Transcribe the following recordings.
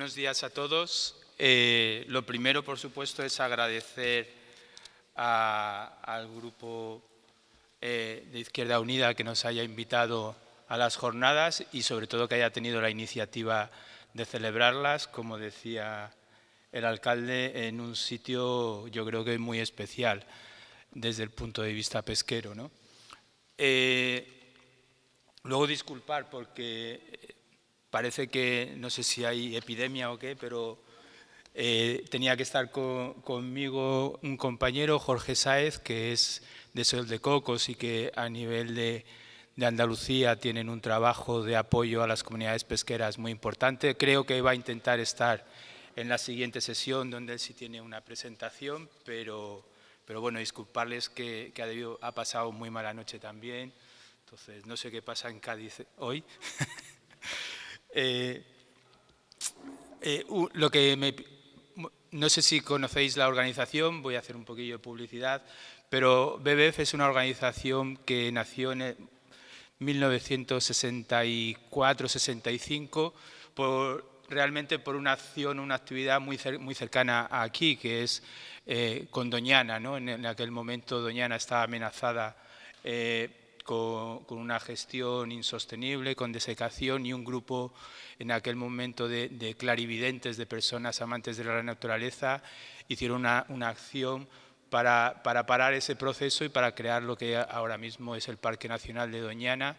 Buenos días a todos. Lo primero, por supuesto, es agradecer al Grupo de Izquierda Unida que nos haya invitado a las jornadas y sobre todo que haya tenido la iniciativa de celebrarlas, como decía el alcalde, en un sitio yo creo que muy especial desde el punto de vista pesquero, ¿no? Luego disculpar porque parece que, no sé si hay epidemia o qué, pero tenía que estar conmigo un compañero, Jorge Sáez, que es de Sol de Cocos y que a nivel de Andalucía tienen un trabajo de apoyo a las comunidades pesqueras muy importante. Creo que va a intentar estar en la siguiente sesión, donde él sí tiene una presentación, pero bueno, disculparles que ha pasado muy mala noche también. Entonces, no sé qué pasa en Cádiz hoy. No sé si conocéis la organización, voy a hacer un poquillo de publicidad, pero BBF es una organización que nació en 1964-65 realmente por una acción, una actividad muy cercana aquí, que es con Doñana, ¿no? En aquel momento Doñana estaba amenazada con una gestión insostenible, con desecación, y un grupo en aquel momento de clarividentes, de personas amantes de la naturaleza, hicieron una acción para parar ese proceso y para crear lo que ahora mismo es el Parque Nacional de Doñana,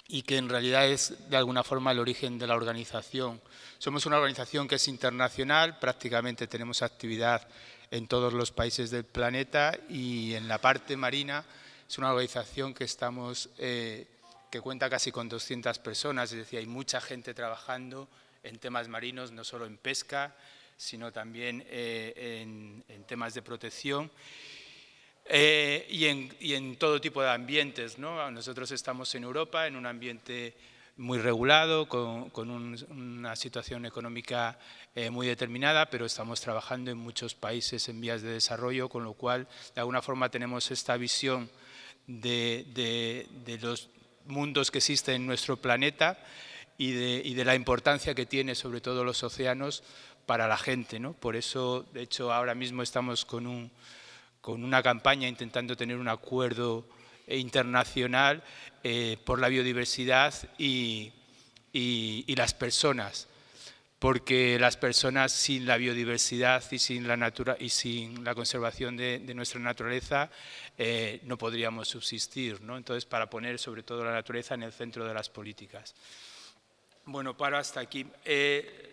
y que en realidad es de alguna forma el origen de la organización. Somos una organización que es internacional, prácticamente tenemos actividad en todos los países del planeta, y en la parte marina es una organización que que cuenta casi con 200 personas, es decir, hay mucha gente trabajando en temas marinos, no solo en pesca, sino también en temas de protección. Y en todo tipo de ambientes, ¿no? Nosotros estamos en Europa, en un ambiente muy regulado, con una situación económica muy determinada, pero estamos trabajando en muchos países en vías de desarrollo, con lo cual, de alguna forma, tenemos esta visión de los mundos que existen en nuestro planeta y de la importancia que tiene, sobre todo los océanos, para la gente, ¿no? Por eso, de hecho, ahora mismo estamos con una campaña intentando tener un acuerdo internacional por la biodiversidad y las personas, porque las personas sin la biodiversidad y sin la conservación de nuestra naturaleza no podríamos subsistir, ¿no? Entonces, para poner sobre todo la naturaleza en el centro de las políticas. Bueno, paro hasta aquí.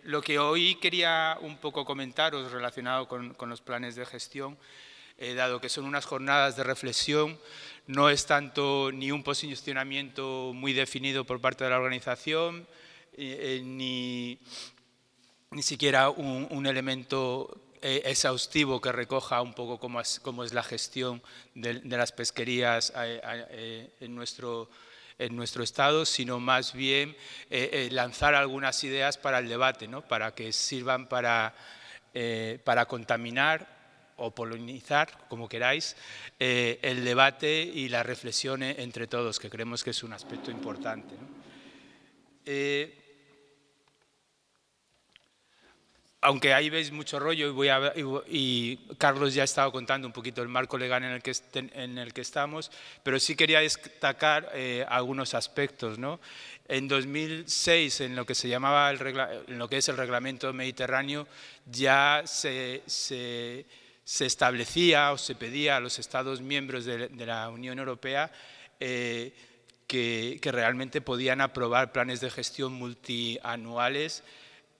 Lo que hoy quería un poco comentaros relacionado con los planes de gestión, dado que son unas jornadas de reflexión, no es tanto ni un posicionamiento muy definido por parte de la organización, ni siquiera un elemento exhaustivo que recoja un poco cómo es la gestión de las pesquerías en nuestro estado, sino más bien lanzar algunas ideas para el debate, ¿no? Para que sirvan para contaminar o polinizar, como queráis, el debate y la reflexión entre todos, que creemos que es un aspecto importante, ¿no? Aunque ahí veis mucho rollo y Carlos ya ha estado contando un poquito el marco legal en el que estamos, pero sí quería destacar algunos aspectos, ¿no? En 2006, en lo que se llamaba en lo que es el Reglamento Mediterráneo, ya se establecía o se pedía a los Estados miembros de la Unión Europea que realmente podían aprobar planes de gestión multianuales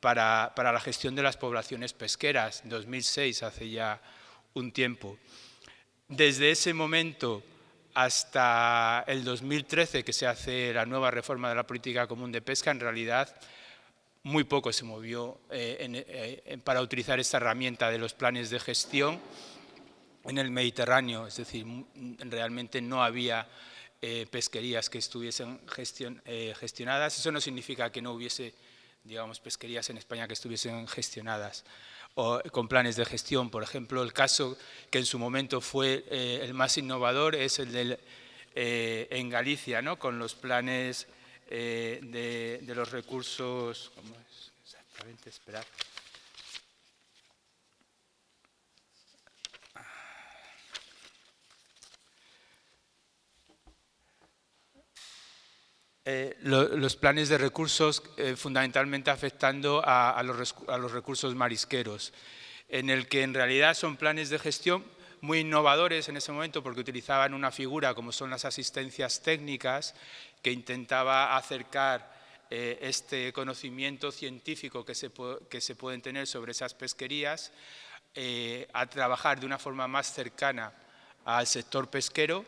para la gestión de las poblaciones pesqueras, 2006, hace ya un tiempo. Desde ese momento hasta el 2013, que se hace la nueva reforma de la política común de pesca, en realidad muy poco se movió para utilizar esta herramienta de los planes de gestión en el Mediterráneo, es decir, realmente no había pesquerías que estuviesen gestionadas. Eso no significa que no hubiese, digamos, pesquerías en España que estuviesen gestionadas o con planes de gestión. Por ejemplo, el caso que en su momento fue el más innovador es el en Galicia, ¿no? Con los planes de los recursos. ¿Cómo es exactamente? Esperad. Los planes de recursos fundamentalmente afectando a los recursos marisqueros, en el que en realidad son planes de gestión muy innovadores en ese momento porque utilizaban una figura como son las asistencias técnicas que intentaba acercar este conocimiento científico que se pueden tener sobre esas pesquerías a trabajar de una forma más cercana al sector pesquero,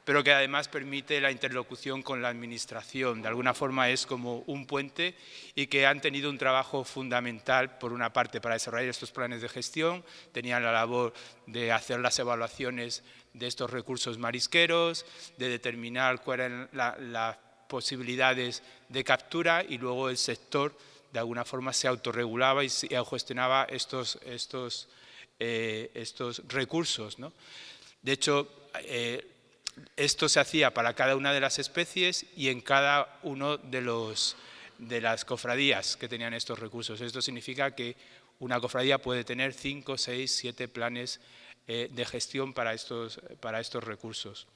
pero que además permite la interlocución con la administración. De alguna forma es como un puente y que han tenido un trabajo fundamental, por una parte, para desarrollar estos planes de gestión. Tenían la labor de hacer las evaluaciones de estos recursos marisqueros, de determinar cuáles eran las posibilidades de captura y luego el sector, de alguna forma, se autorregulaba y gestionaba estos recursos, ¿no? De hecho, esto se hacía para cada una de las especies y en cada uno de las cofradías que tenían estos recursos. Esto significa que una cofradía puede tener 5, 6, 7 planes de gestión para estos recursos.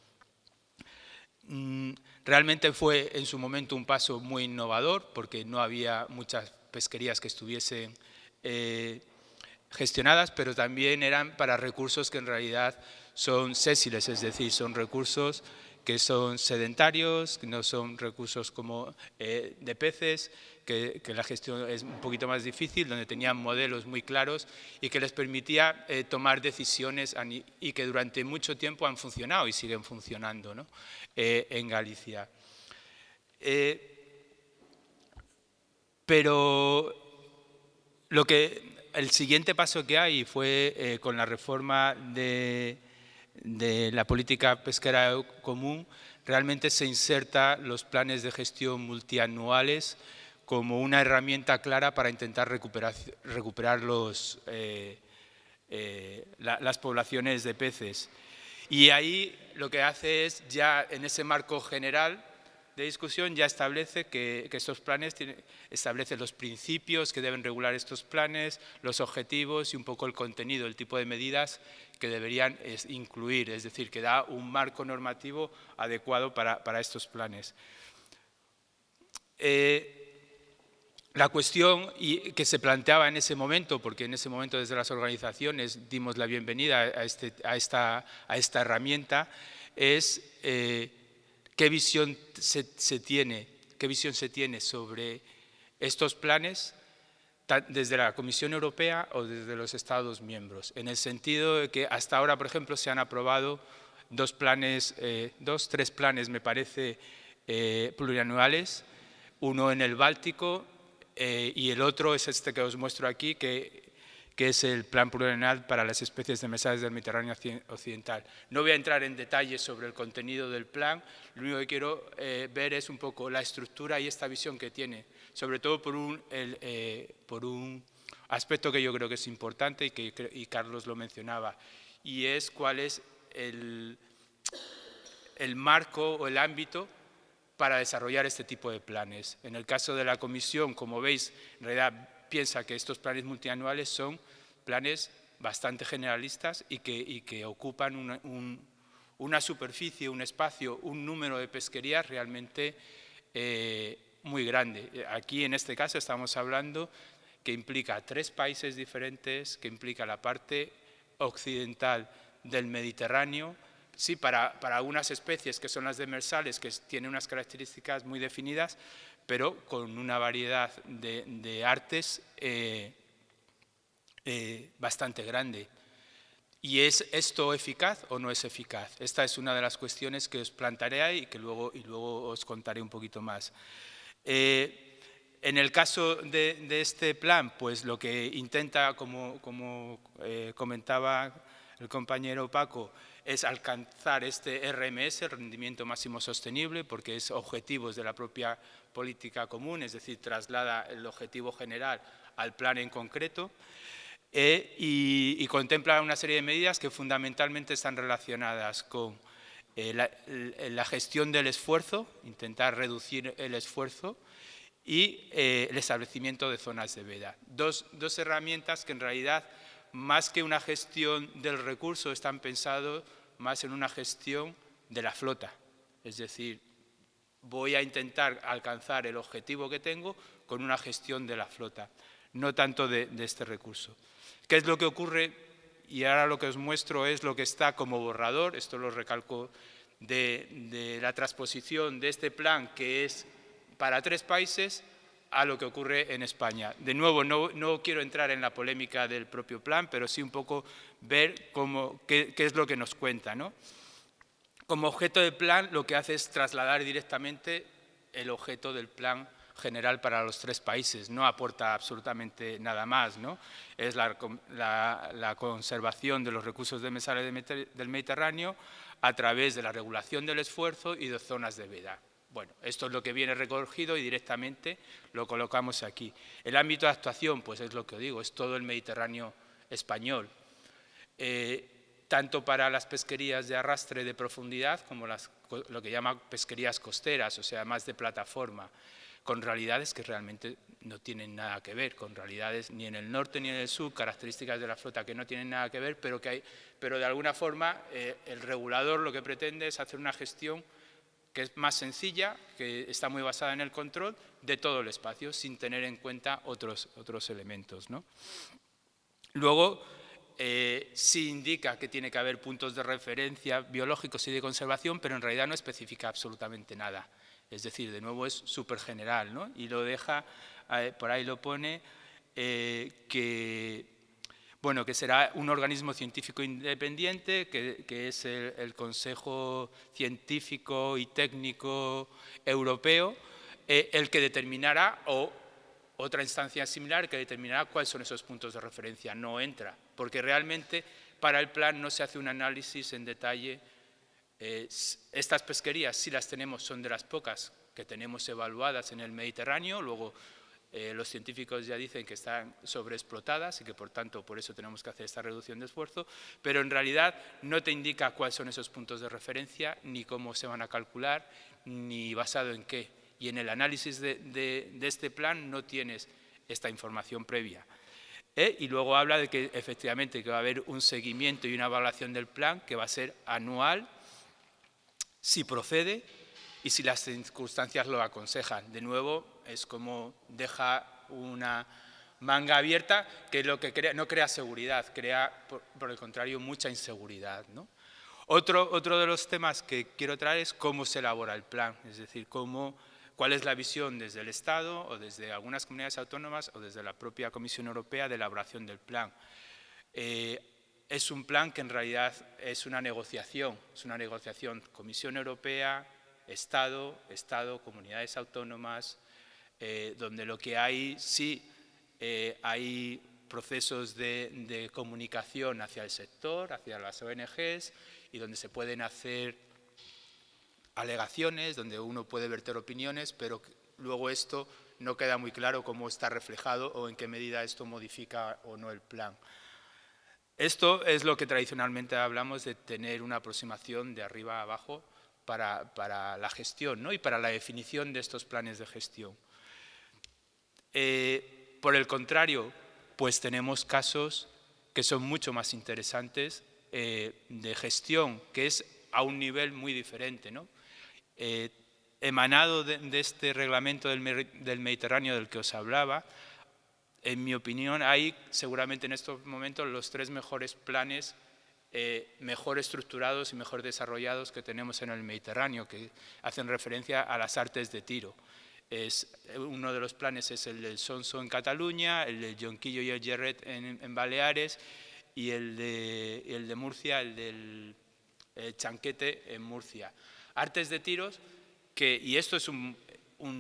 Realmente fue en su momento un paso muy innovador porque no había muchas pesquerías que estuviesen gestionadas, pero también eran para recursos que en realidad son sésiles, es decir, son recursos que son sedentarios, que no son recursos como de peces, que la gestión es un poquito más difícil, donde tenían modelos muy claros y que les permitía tomar decisiones y que durante mucho tiempo han funcionado y siguen funcionando, ¿no? En Galicia. Pero el siguiente paso que hay fue con la reforma de la política pesquera común, realmente se inserta los planes de gestión multianuales como una herramienta clara para intentar recuperar las poblaciones de peces. Y ahí lo que hace es, ya en ese marco general de discusión, ya establece que estos planes establecen los principios que deben regular estos planes, los objetivos y un poco el contenido, el tipo de medidas que deberían incluir, es decir, que da un marco normativo adecuado para estos planes. La cuestión que se planteaba en ese momento, porque en ese momento desde las organizaciones dimos la bienvenida a esta herramienta, es qué visión se tiene sobre estos planes desde la Comisión Europea o desde los Estados miembros, en el sentido de que hasta ahora, por ejemplo, se han aprobado tres planes, me parece, plurianuales, uno en el Báltico y el otro es este que os muestro aquí, que es el Plan Plurianual para las especies demersales del Mediterráneo Occidental. No voy a entrar en detalles sobre el contenido del plan, lo único que quiero ver es un poco la estructura y esta visión que tiene, sobre todo por un aspecto que yo creo que es importante y Carlos lo mencionaba, y es cuál es el marco o el ámbito para desarrollar este tipo de planes. En el caso de la Comisión, como veis, en realidad piensa que estos planes multianuales son planes bastante generalistas y que ocupan una superficie, un espacio, un número de pesquerías realmente muy grande. Aquí, en este caso, estamos hablando que implica 3 países diferentes, que implica la parte occidental del Mediterráneo. Sí, para algunas especies que son las demersales, que tienen unas características muy definidas, pero con una variedad de artes bastante grande. ¿Y es esto eficaz o no es eficaz? Esta es una de las cuestiones que os plantearé y luego os contaré un poquito más. En el caso de este plan, pues lo que intenta, como comentaba el compañero Paco, es alcanzar este RMS, rendimiento máximo sostenible, porque es objetivos de la propia política común, es decir, traslada el objetivo general al plan en concreto, y contempla una serie de medidas que fundamentalmente están relacionadas con la gestión del esfuerzo, intentar reducir el esfuerzo, y el establecimiento de zonas de veda. Dos herramientas que en realidad, más que una gestión del recurso, están pensados más en una gestión de la flota. Es decir, voy a intentar alcanzar el objetivo que tengo con una gestión de la flota, no tanto de este recurso. ¿Qué es lo que ocurre? Y ahora lo que os muestro es lo que está como borrador, esto lo recalco, de la transposición de este plan, que es para 3 países, a lo que ocurre en España. De nuevo, no quiero entrar en la polémica del propio plan, pero sí un poco ver qué es lo que nos cuenta, ¿no? Como objeto del plan, lo que hace es trasladar directamente el objeto del plan general para los 3 países, no aporta absolutamente nada más, ¿no? Es la conservación de los recursos demersales del Mediterráneo a través de la regulación del esfuerzo y de zonas de veda. Bueno, esto es lo que viene recogido y directamente lo colocamos aquí. El ámbito de actuación, pues es lo que os digo, es todo el Mediterráneo español. Tanto para las pesquerías de arrastre de profundidad como lo que llaman pesquerías costeras, o sea, más de plataforma, con realidades que realmente no tienen nada que ver, con realidades ni en el norte ni en el sur, características de la flota que no tienen nada que ver, pero de alguna forma el regulador lo que pretende es hacer una gestión que es más sencilla, que está muy basada en el control de todo el espacio, sin tener en cuenta otros elementos, ¿no? Luego, sí indica que tiene que haber puntos de referencia biológicos y de conservación, pero en realidad no especifica absolutamente nada. Es decir, de nuevo es súper general, ¿no? Y lo deja, por ahí lo pone, que será un organismo científico independiente, que es el Consejo Científico y Técnico Europeo, el que determinará, o otra instancia similar que determinará cuáles son esos puntos de referencia. No entra, porque realmente para el plan no se hace un análisis en detalle. Estas pesquerías, si las tenemos, son de las pocas que tenemos evaluadas en el Mediterráneo. Luego, los científicos ya dicen que están sobreexplotadas y que, por tanto, por eso tenemos que hacer esta reducción de esfuerzo, pero en realidad no te indica cuáles son esos puntos de referencia, ni cómo se van a calcular, ni basado en qué. Y en el análisis de este plan no tienes esta información previa. Y luego habla de que efectivamente que va a haber un seguimiento y una evaluación del plan que va a ser anual, si procede y si las circunstancias lo aconsejan. De nuevo, es como deja una manga abierta, que lo que no crea seguridad, crea, por el contrario, mucha inseguridad, ¿no? Otro de los temas que quiero traer es cómo se elabora el plan, es decir, cuál es la visión desde el Estado o desde algunas comunidades autónomas o desde la propia Comisión Europea de elaboración del plan. Es un plan que en realidad es una negociación Comisión Europea, Estado, comunidades autónomas, donde lo que hay, sí, hay procesos de comunicación hacia el sector, hacia las ONGs, y donde se pueden hacer alegaciones, donde uno puede verter opiniones, pero luego esto no queda muy claro cómo está reflejado o en qué medida esto modifica o no el plan. Esto es lo que tradicionalmente hablamos de tener una aproximación de arriba a abajo para la gestión, ¿no? Y para la definición de estos planes de gestión. Por el contrario, pues tenemos casos que son mucho más interesantes de gestión, que es a un nivel muy diferente, ¿no? Emanado de este reglamento del Mediterráneo del que os hablaba, en mi opinión, hay seguramente en estos momentos los 3 mejores planes mejor estructurados y mejor desarrollados que tenemos en el Mediterráneo, que hacen referencia a las artes de tiro. Uno de los planes es el del Sonso en Cataluña, el del Jonquillo y el Gerret en Baleares, y el de Murcia, el del Chanquete en Murcia. Artes de tiros, y esto es un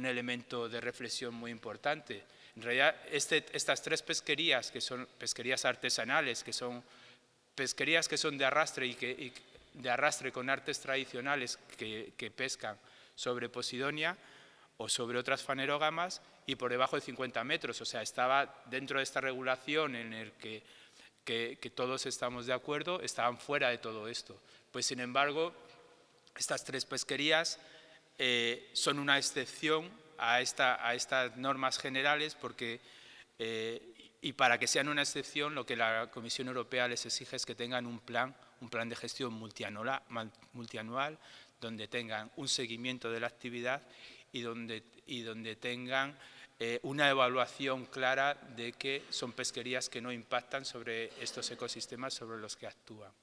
elemento de reflexión muy importante. En realidad, estas 3 pesquerías, que son pesquerías artesanales, que son pesquerías que son de arrastre y de arrastre con artes tradicionales que pescan sobre Posidonia o sobre otras fanerógamas y por debajo de 50 metros. O sea, estaba dentro de esta regulación en el que todos estamos de acuerdo, estaban fuera de todo esto. Pues, sin embargo, Estas 3 pesquerías son una excepción a estas normas generales porque, y para que sean una excepción, lo que la Comisión Europea les exige es que tengan un plan de gestión multianual donde tengan un seguimiento de la actividad y donde tengan una evaluación clara de que son pesquerías que no impactan sobre estos ecosistemas sobre los que actúan.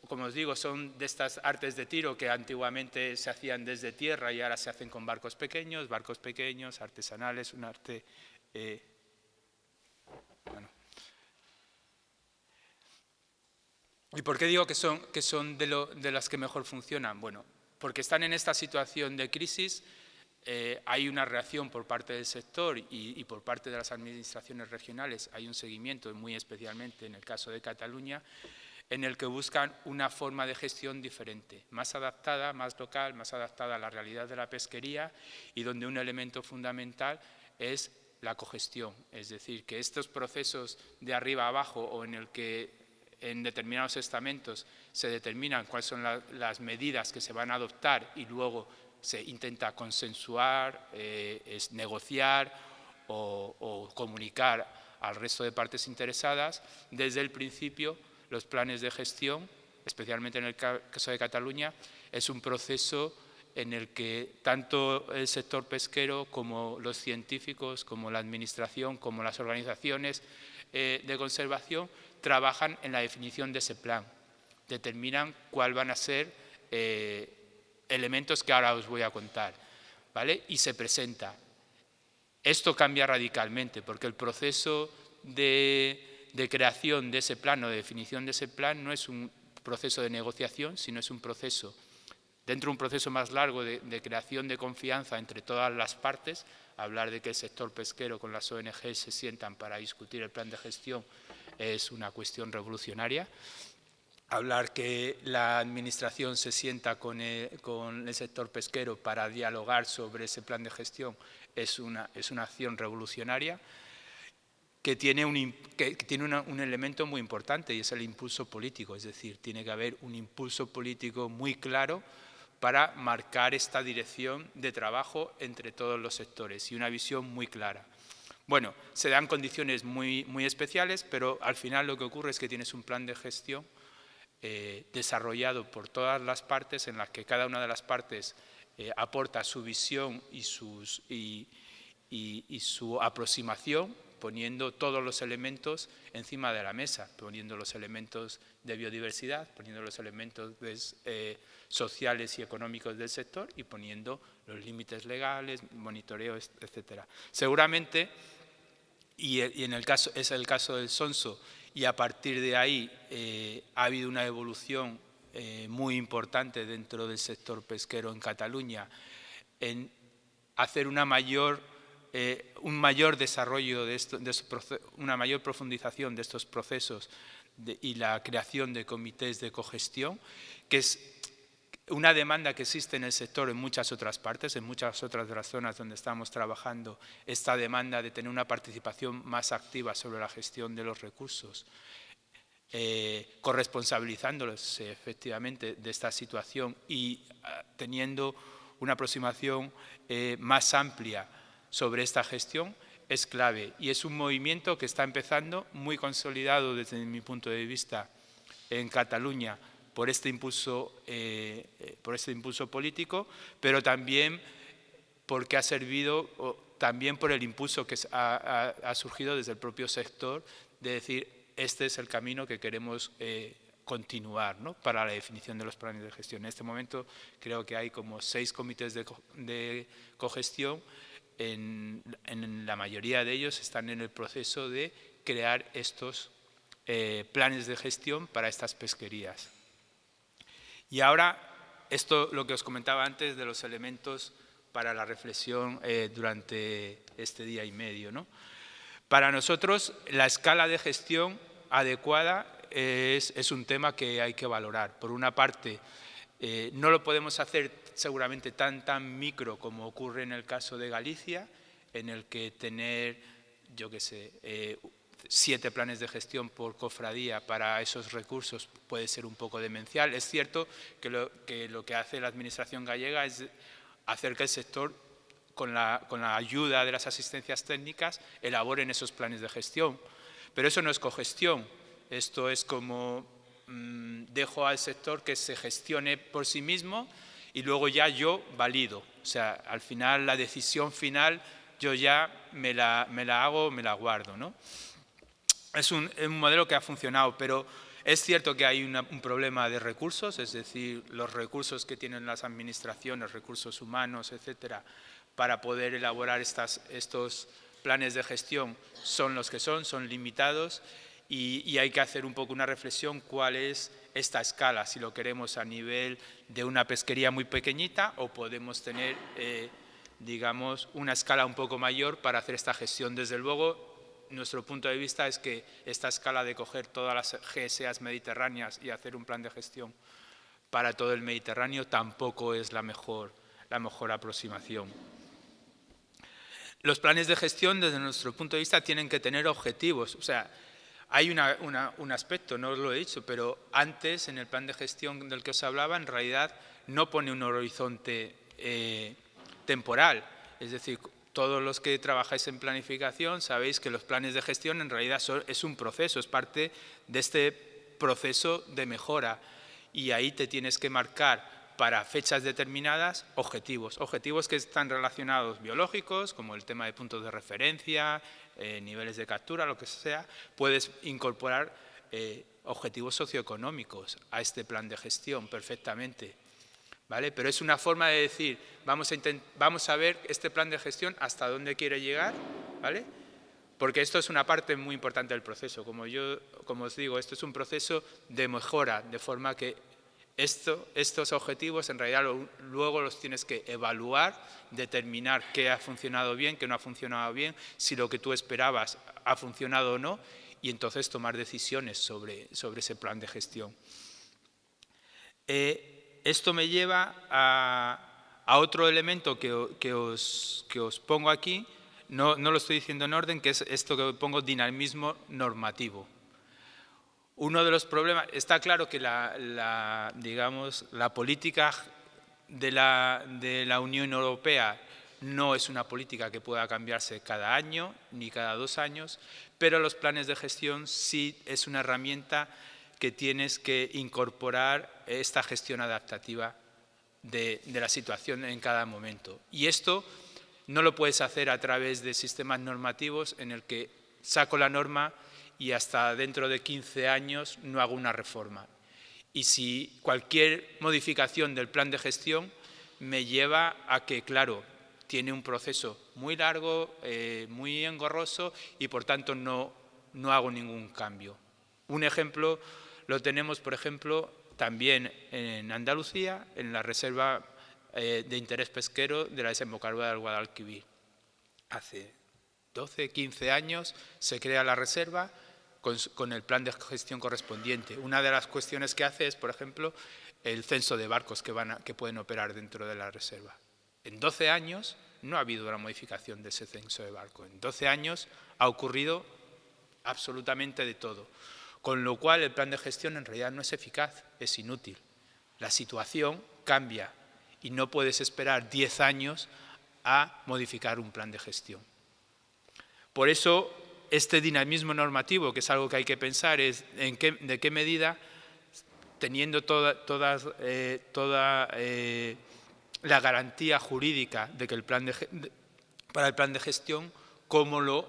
Como os digo, son de estas artes de tiro que antiguamente se hacían desde tierra y ahora se hacen con barcos pequeños, artesanales, un arte… bueno. ¿Y por qué digo que son de las que mejor funcionan? Bueno, porque están en esta situación de crisis, hay una reacción por parte del sector y por parte de las administraciones regionales, hay un seguimiento, muy especialmente en el caso de Cataluña, en el que buscan una forma de gestión diferente, más adaptada, más local, más adaptada a la realidad de la pesquería y donde un elemento fundamental es la cogestión, es decir, que estos procesos de arriba a abajo o en el que en determinados estamentos se determinan cuáles son las medidas que se van a adoptar y luego se intenta consensuar, negociar o comunicar al resto de partes interesadas, desde el principio los planes de gestión, especialmente en el caso de Cataluña, es un proceso en el que tanto el sector pesquero como los científicos, como la administración, como las organizaciones de conservación trabajan en la definición de ese plan, determinan cuáles van a ser elementos que ahora os voy a contar, ¿vale? Y se presenta. Esto cambia radicalmente porque el proceso de creación de ese plan o de definición de ese plan no es un proceso de negociación, sino es un proceso, dentro de un proceso más largo de creación de confianza entre todas las partes, hablar de que el sector pesquero con las ONG se sientan para discutir el plan de gestión es una cuestión revolucionaria. Hablar que la administración se sienta con el sector pesquero para dialogar sobre ese plan de gestión es una acción revolucionaria que tiene un elemento muy importante y es el impulso político, es decir, tiene que haber un impulso político muy claro para marcar esta dirección de trabajo entre todos los sectores y una visión muy clara. Bueno, se dan condiciones muy especiales, pero al final lo que ocurre es que tienes un plan de gestión desarrollado por todas las partes, en las que cada una de las partes aporta su visión y su aproximación, poniendo todos los elementos encima de la mesa, poniendo los elementos de biodiversidad, poniendo los elementos sociales y económicos del sector y poniendo los límites legales, monitoreo, etcétera. Seguramente, y en el caso, es el caso del Sonso, y a partir de ahí ha habido una evolución muy importante dentro del sector pesquero en Cataluña en hacer un mayor desarrollo una mayor profundización de estos procesos y la creación de comités de cogestión, que es una demanda que existe en el sector en muchas otras partes, en muchas otras de las zonas donde estamos trabajando, esta demanda de tener una participación más activa sobre la gestión de los recursos, corresponsabilizándolos efectivamente de esta situación y teniendo una aproximación más amplia sobre esta gestión, es clave y es un movimiento que está empezando muy consolidado desde mi punto de vista en Cataluña por este impulso político, pero también porque ha servido, también por el impulso que ha surgido desde el propio sector de decir este es el camino que queremos continuar, ¿no?, para la definición de los planes de gestión. En este momento creo que hay como 6 comités de cogestión. En la mayoría de ellos están en el proceso de crear estos planes de gestión para estas pesquerías. Y ahora, esto lo que os comentaba antes de los elementos para la reflexión durante este día y medio, ¿no? Para nosotros, la escala de gestión adecuada es un tema que hay que valorar. Por una parte, no lo podemos hacer seguramente tan micro como ocurre en el caso de Galicia, en el que tener, yo qué sé, 7 planes de gestión por cofradía para esos recursos puede ser un poco demencial. Es cierto que lo que hace la Administración gallega es hacer que el sector, con la ayuda de las asistencias técnicas, elaboren esos planes de gestión. Pero eso no es cogestión, esto es como dejo al sector que se gestione por sí mismo y luego ya yo valido. O sea, al final la decisión final yo ya me la hago, me la guardo, ¿no? Es un modelo que ha funcionado, pero es cierto que hay un problema de recursos, es decir, los recursos que tienen las administraciones, recursos humanos, etcétera, para poder elaborar estos planes de gestión son los que son limitados y hay que hacer un poco una reflexión cuál es esta escala, si lo queremos a nivel de una pesquería muy pequeñita o podemos tener, digamos, una escala un poco mayor para hacer esta gestión. Desde luego, nuestro punto de vista es que esta escala de coger todas las GSAs mediterráneas y hacer un plan de gestión para todo el Mediterráneo tampoco es la mejor aproximación. Los planes de gestión, desde nuestro punto de vista, tienen que tener objetivos. O sea, hay un aspecto, no os lo he dicho, pero antes, en el plan de gestión del que os hablaba, en realidad no pone un horizonte temporal. Es decir, todos los que trabajáis en planificación sabéis que los planes de gestión en realidad es un proceso, es parte de este proceso de mejora. Y ahí te tienes que marcar para fechas determinadas objetivos que están relacionados biológicos, como el tema de puntos de referencia, niveles de captura, lo que sea. Puedes incorporar objetivos socioeconómicos a este plan de gestión perfectamente, ¿vale? Pero es una forma de decir, vamos a ver este plan de gestión hasta dónde quiere llegar, ¿vale? Porque esto es una parte muy importante del proceso. Como os digo, esto es un proceso de mejora, de forma que estos objetivos en realidad luego los tienes que evaluar, determinar qué ha funcionado bien, qué no ha funcionado bien, si lo que tú esperabas ha funcionado o no, y entonces tomar decisiones sobre ese plan de gestión. Esto me lleva a otro elemento que os pongo aquí, no lo estoy diciendo en orden, que es esto que pongo dinamismo normativo. Uno de los problemas, está claro que digamos, la política de la Unión Europea no es una política que pueda cambiarse cada año ni cada 2 años, pero los planes de gestión sí es una herramienta que tienes que incorporar esta gestión adaptativa de la situación en cada momento. Y esto no lo puedes hacer a través de sistemas normativos en el que saco la norma y hasta dentro de 15 años no hago una reforma. Y si cualquier modificación del plan de gestión me lleva a que, claro, tiene un proceso muy largo, muy engorroso y por tanto no hago ningún cambio. Un ejemplo lo tenemos, por ejemplo, también en Andalucía, en la Reserva de Interés Pesquero de la Desembocadura del Guadalquivir. Hace 12, 15 años se crea la reserva con el plan de gestión correspondiente. Una de las cuestiones que hace es, por ejemplo, el censo de barcos que pueden operar dentro de la reserva. En 12 años no ha habido una modificación de ese censo de barcos. En 12 años ha ocurrido absolutamente de todo. Con lo cual el plan de gestión en realidad no es eficaz, es inútil. La situación cambia y no puedes esperar 10 años a modificar un plan de gestión. Por eso, este dinamismo normativo, que es algo que hay que pensar, es de qué medida, teniendo toda la garantía jurídica de que para el plan de gestión, cómo lo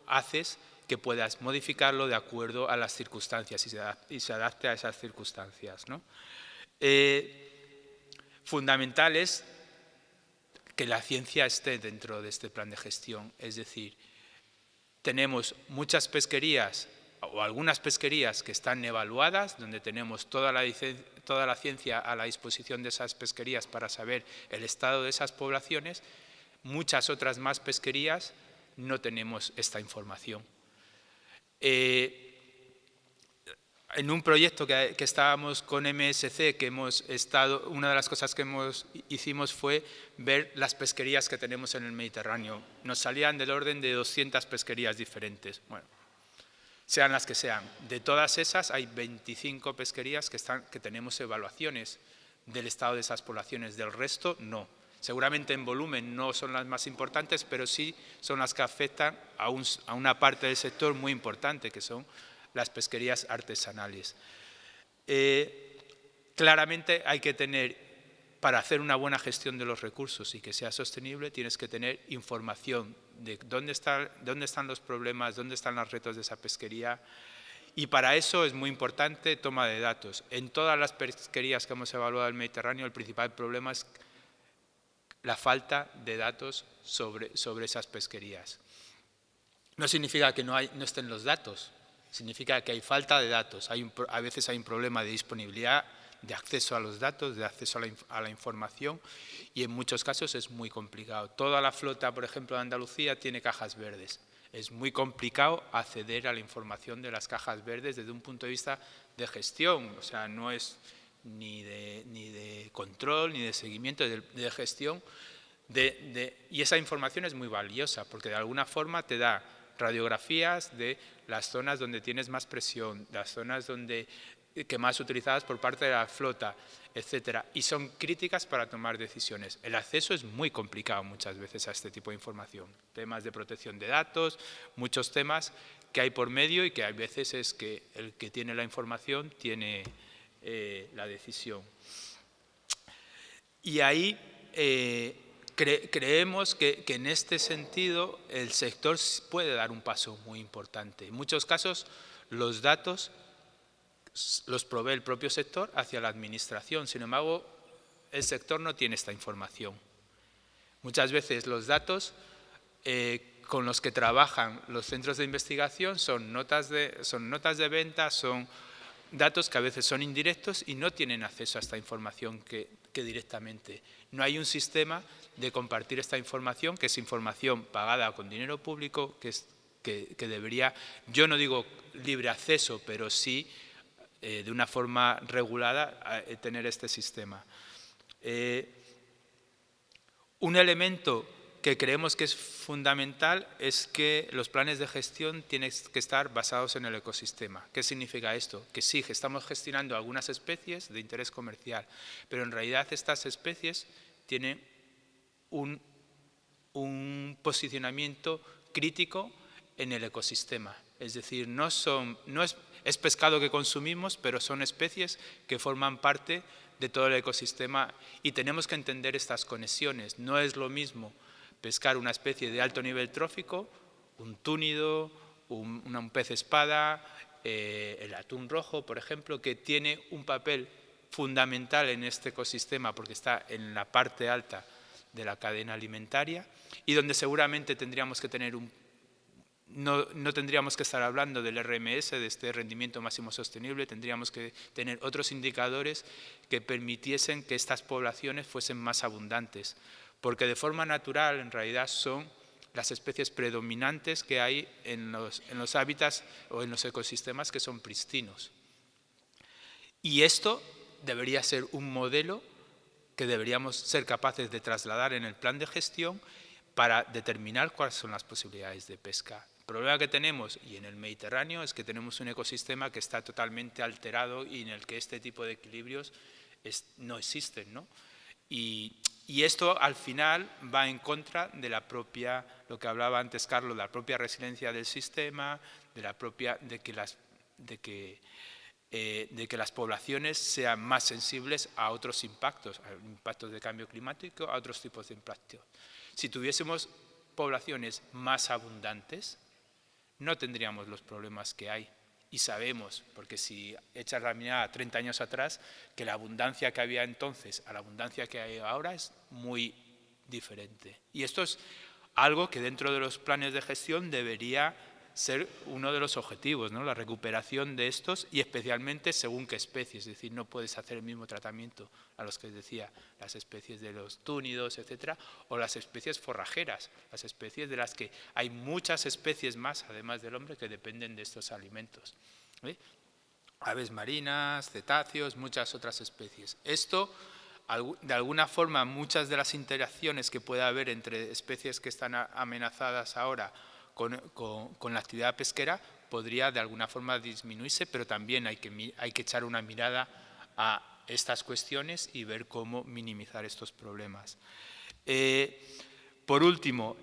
haces que puedas modificarlo de acuerdo a las circunstancias y se adapte a esas circunstancias, ¿no? Fundamental es que la ciencia esté dentro de este plan de gestión, es decir, tenemos muchas pesquerías o algunas pesquerías que están evaluadas, donde tenemos toda la ciencia a la disposición de esas pesquerías para saber el estado de esas poblaciones. Muchas otras más pesquerías no tenemos esta información. En un proyecto que estábamos con MSC, una de las cosas que hicimos fue ver las pesquerías que tenemos en el Mediterráneo. Nos salían del orden de 200 pesquerías diferentes. Bueno, sean las que sean. De todas esas, hay 25 pesquerías que tenemos evaluaciones del estado de esas poblaciones, del resto no. Seguramente en volumen no son las más importantes, pero sí son las que afectan a una parte del sector muy importante, que son las pesquerías artesanales. Claramente hay que tener, para hacer una buena gestión de los recursos y que sea sostenible, tienes que tener información de dónde están los problemas, dónde están los retos de esa pesquería. Y para eso es muy importante toma de datos. En todas las pesquerías que hemos evaluado en el Mediterráneo, el principal problema es la falta de datos sobre esas pesquerías. No significa que no estén los datos, significa que hay falta de datos. A veces hay un problema de disponibilidad, de acceso a los datos, de acceso a la información, y en muchos casos es muy complicado. Toda la flota, por ejemplo, de Andalucía tiene cajas verdes. Es muy complicado acceder a la información de las cajas verdes desde un punto de vista de gestión, o sea, no es ni de control, ni de seguimiento, de gestión, y esa información es muy valiosa, porque de alguna forma te da radiografías de las zonas donde tienes más presión, las zonas que más utilizadas por parte de la flota, etcétera, y son críticas para tomar decisiones. El acceso es muy complicado muchas veces a este tipo de información, temas de protección de datos, muchos temas que hay por medio y que a veces es que el que tiene la información tiene la decisión. Y ahí creemos que en este sentido el sector puede dar un paso muy importante. En muchos casos los datos los provee el propio sector hacia la administración, sin embargo el sector no tiene esta información. Muchas veces los datos con los que trabajan los centros de investigación son notas de venta, son datos que a veces son indirectos y no tienen acceso a esta información que directamente. No hay un sistema de compartir esta información, que es información pagada con dinero público, que debería, yo no digo libre acceso, pero sí de una forma regulada tener este sistema. Un elemento que creemos que es fundamental es que los planes de gestión tienen que estar basados en el ecosistema. ¿Qué significa esto? Que sí, que estamos gestionando algunas especies de interés comercial, pero en realidad estas especies tienen un posicionamiento crítico en el ecosistema. Es decir, es pescado que consumimos, pero son especies que forman parte de todo el ecosistema y tenemos que entender estas conexiones. No es lo mismo pescar una especie de alto nivel trófico, un túnido, un pez espada, el atún rojo, por ejemplo, que tiene un papel fundamental en este ecosistema porque está en la parte alta de la cadena alimentaria y donde seguramente tendríamos que tener no tendríamos que estar hablando del RMS, de este rendimiento máximo sostenible, tendríamos que tener otros indicadores que permitiesen que estas poblaciones fuesen más abundantes, porque de forma natural en realidad son las especies predominantes que hay en los hábitats o en los ecosistemas que son pristinos. Y esto debería ser un modelo que deberíamos ser capaces de trasladar en el plan de gestión para determinar cuáles son las posibilidades de pesca. El problema que tenemos, y en el Mediterráneo, es que tenemos un ecosistema que está totalmente alterado y en el que este tipo de equilibrios no existen, ¿no? Y esto al final va en contra de la propia, lo que hablaba antes Carlos, de la propia resiliencia del sistema, de que las poblaciones sean más sensibles a otros impactos de cambio climático, a otros tipos de impactos. Si tuviésemos poblaciones más abundantes, no tendríamos los problemas que hay. Y sabemos, porque si echas la mirada 30 años atrás, que la abundancia que había entonces a la abundancia que hay ahora es muy diferente. Y esto es algo que dentro de los planes de gestión debería ser uno de los objetivos, ¿no? La recuperación de estos y especialmente según qué especies, es decir, no puedes hacer el mismo tratamiento a los que decía, las especies de los túnidos, etcétera, o las especies forrajeras, las especies de las que hay muchas especies más, además del hombre, que dependen de estos alimentos. Aves marinas, cetáceos, muchas otras especies. Esto, de alguna forma, muchas de las interacciones que pueda haber entre especies que están amenazadas ahora con la actividad pesquera podría de alguna forma disminuirse, pero también hay que echar una mirada a estas cuestiones y ver cómo minimizar estos problemas. Por último,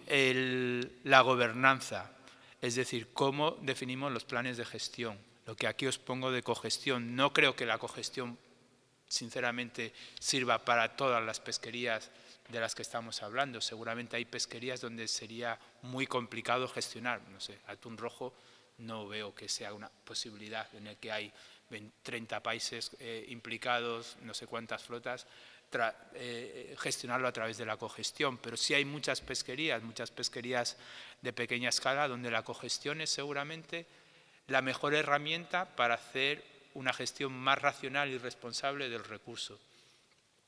la gobernanza, es decir, cómo definimos los planes de gestión. Lo que aquí os pongo de cogestión. No creo que la cogestión, sinceramente, sirva para todas las pesquerías de las que estamos hablando. Seguramente hay pesquerías donde sería muy complicado gestionar. No sé, atún rojo no veo que sea una posibilidad en el que hay 30 países implicados, no sé cuántas flotas, gestionarlo a través de la cogestión. Pero sí hay muchas pesquerías de pequeña escala donde la cogestión es seguramente la mejor herramienta para hacer una gestión más racional y responsable del recurso.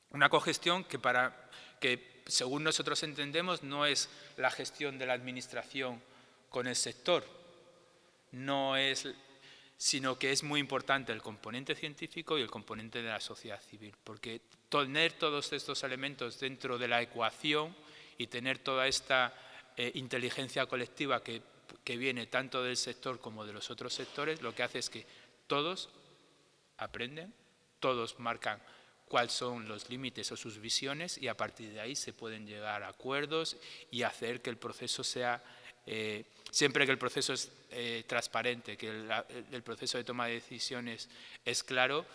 Una cogestión que según nosotros entendemos no es la gestión de la administración con el sector, sino que es muy importante el componente científico y el componente de la sociedad civil, porque tener todos estos elementos dentro de la ecuación y tener toda esta inteligencia colectiva que viene tanto del sector como de los otros sectores, lo que hace es que todos aprenden, todos marcan cuáles son los límites o sus visiones y a partir de ahí se pueden llegar a acuerdos y hacer que el proceso sea, siempre que el proceso es transparente, que el proceso de toma de decisiones es claro,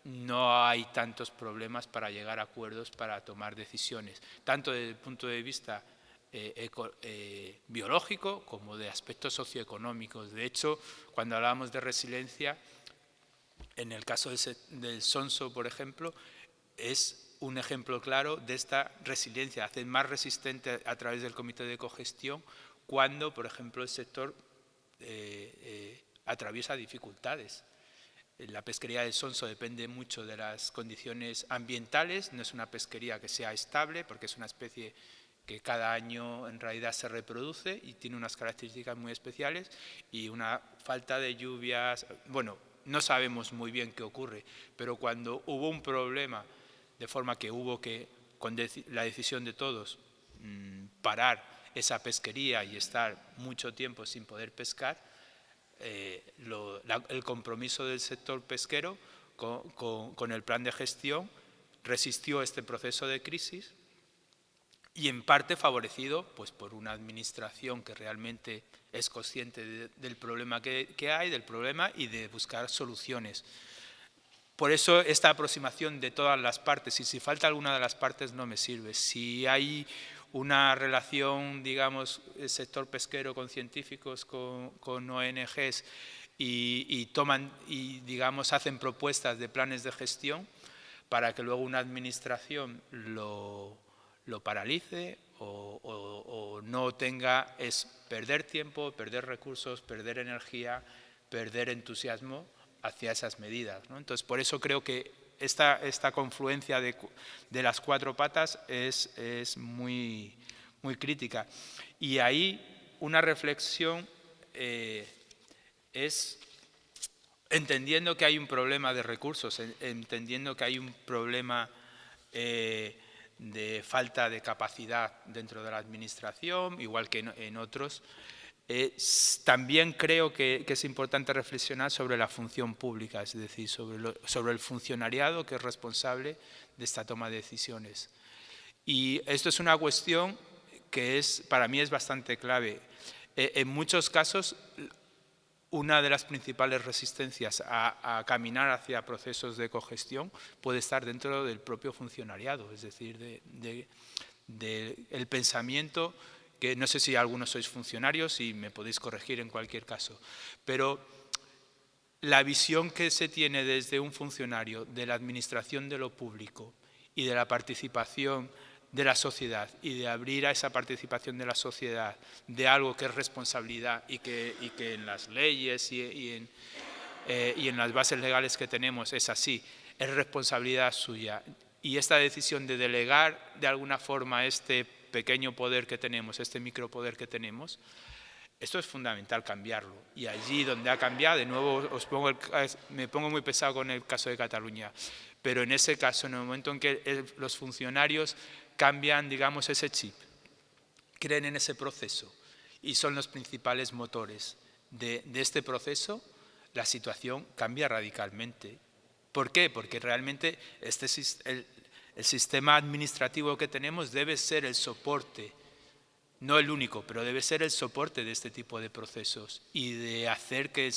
no hay tantos problemas para llegar a acuerdos para tomar decisiones, tanto desde el punto de vista biológico como de aspectos socioeconómicos. De hecho, cuando hablábamos de resiliencia, en el caso del sonso, por ejemplo, es un ejemplo claro de esta resiliencia, hacer más resistente a través del comité de cogestión cuando, por ejemplo, el sector atraviesa dificultades. La pesquería del sonso depende mucho de las condiciones ambientales, no es una pesquería que sea estable porque es una especie que cada año en realidad se reproduce y tiene unas características muy especiales y una falta de lluvias, bueno, no sabemos muy bien qué ocurre, pero cuando hubo un problema, de forma que hubo que, con la decisión de todos, parar esa pesquería y estar mucho tiempo sin poder pescar, el compromiso del sector pesquero con el plan de gestión resistió este proceso de crisis y en parte favorecido pues, por una administración que realmente es consciente del problema que hay, del problema y de buscar soluciones. Por eso esta aproximación de todas las partes, y si falta alguna de las partes no me sirve. Si hay una relación, digamos, el sector pesquero con científicos, con ONGs y toman y, digamos, hacen propuestas de planes de gestión para que luego una administración lo paralice o no tenga, es perder tiempo, perder recursos, perder energía, perder entusiasmo hacia esas medidas, ¿no? Entonces, por eso creo que esta confluencia de las cuatro patas es muy, muy crítica. Y ahí una reflexión es entendiendo que hay un problema de recursos, entendiendo que hay un problema de falta de capacidad dentro de la administración, igual que en otros. También creo que es importante reflexionar sobre la función pública, es decir, sobre el funcionariado que es responsable de esta toma de decisiones. Y esto es una cuestión que para mí es bastante clave. En muchos casos, una de las principales resistencias a caminar hacia procesos de cogestión puede estar dentro del propio funcionariado, es decir, del pensamiento, que no sé si algunos sois funcionarios y me podéis corregir en cualquier caso, pero la visión que se tiene desde un funcionario de la administración de lo público y de la participación de la sociedad y de abrir a esa participación de la sociedad de algo que es responsabilidad y que en las leyes y en las bases legales que tenemos es así, es responsabilidad suya. Y esta decisión de delegar de alguna forma este pequeño poder que tenemos, este micropoder que tenemos, esto es fundamental cambiarlo. Y allí donde ha cambiado, de nuevo me pongo muy pesado con el caso de Cataluña, pero en ese caso, en el momento en que los funcionarios cambian, digamos, ese chip, creen en ese proceso y son los principales motores de este proceso, la situación cambia radicalmente. ¿Por qué? Porque realmente el sistema administrativo que tenemos debe ser el soporte, no el único, pero debe ser el soporte de este tipo de procesos y de hacer que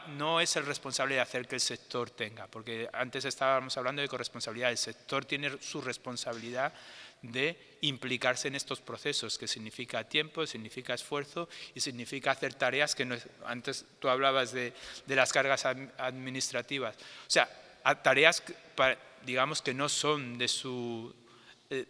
no es el responsable de hacer que el sector tenga, porque antes estábamos hablando de corresponsabilidad. El sector tiene su responsabilidad de implicarse en estos procesos, que significa tiempo, significa esfuerzo y significa hacer tareas que no, antes tú hablabas de las cargas administrativas, o sea, tareas digamos que no son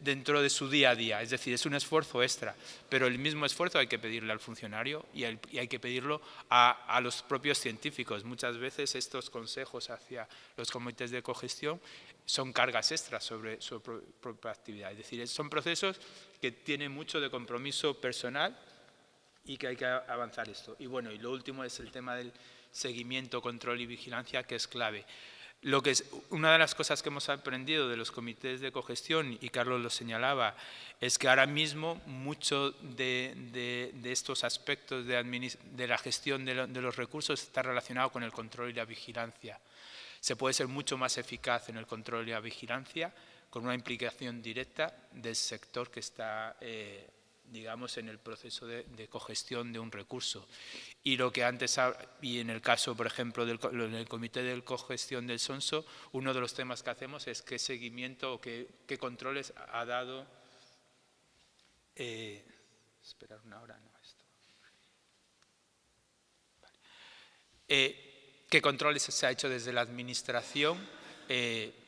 dentro de su día a día, es decir, es un esfuerzo extra, pero el mismo esfuerzo hay que pedirle al funcionario y hay que pedirlo a los propios científicos. Muchas veces estos consejos hacia los comités de cogestión son cargas extras sobre su propia actividad, es decir, son procesos que tienen mucho de compromiso personal y que hay que avanzar esto. Y bueno, y lo último es el tema del seguimiento, control y vigilancia, que es clave. Una de las cosas que hemos aprendido de los comités de cogestión, y Carlos lo señalaba, es que ahora mismo mucho de estos aspectos de la gestión de los recursos está relacionado con el control y la vigilancia. Se puede ser mucho más eficaz en el control y la vigilancia con una implicación directa del sector que está digamos, en el proceso de cogestión de un recurso. Y lo que antes, y en el caso, por ejemplo, del Comité de Cogestión del Sonso, uno de los temas que hacemos es qué seguimiento o qué controles ha dado. Esperar una hora, no, esto. Vale. ¿Qué controles se ha hecho desde la Administración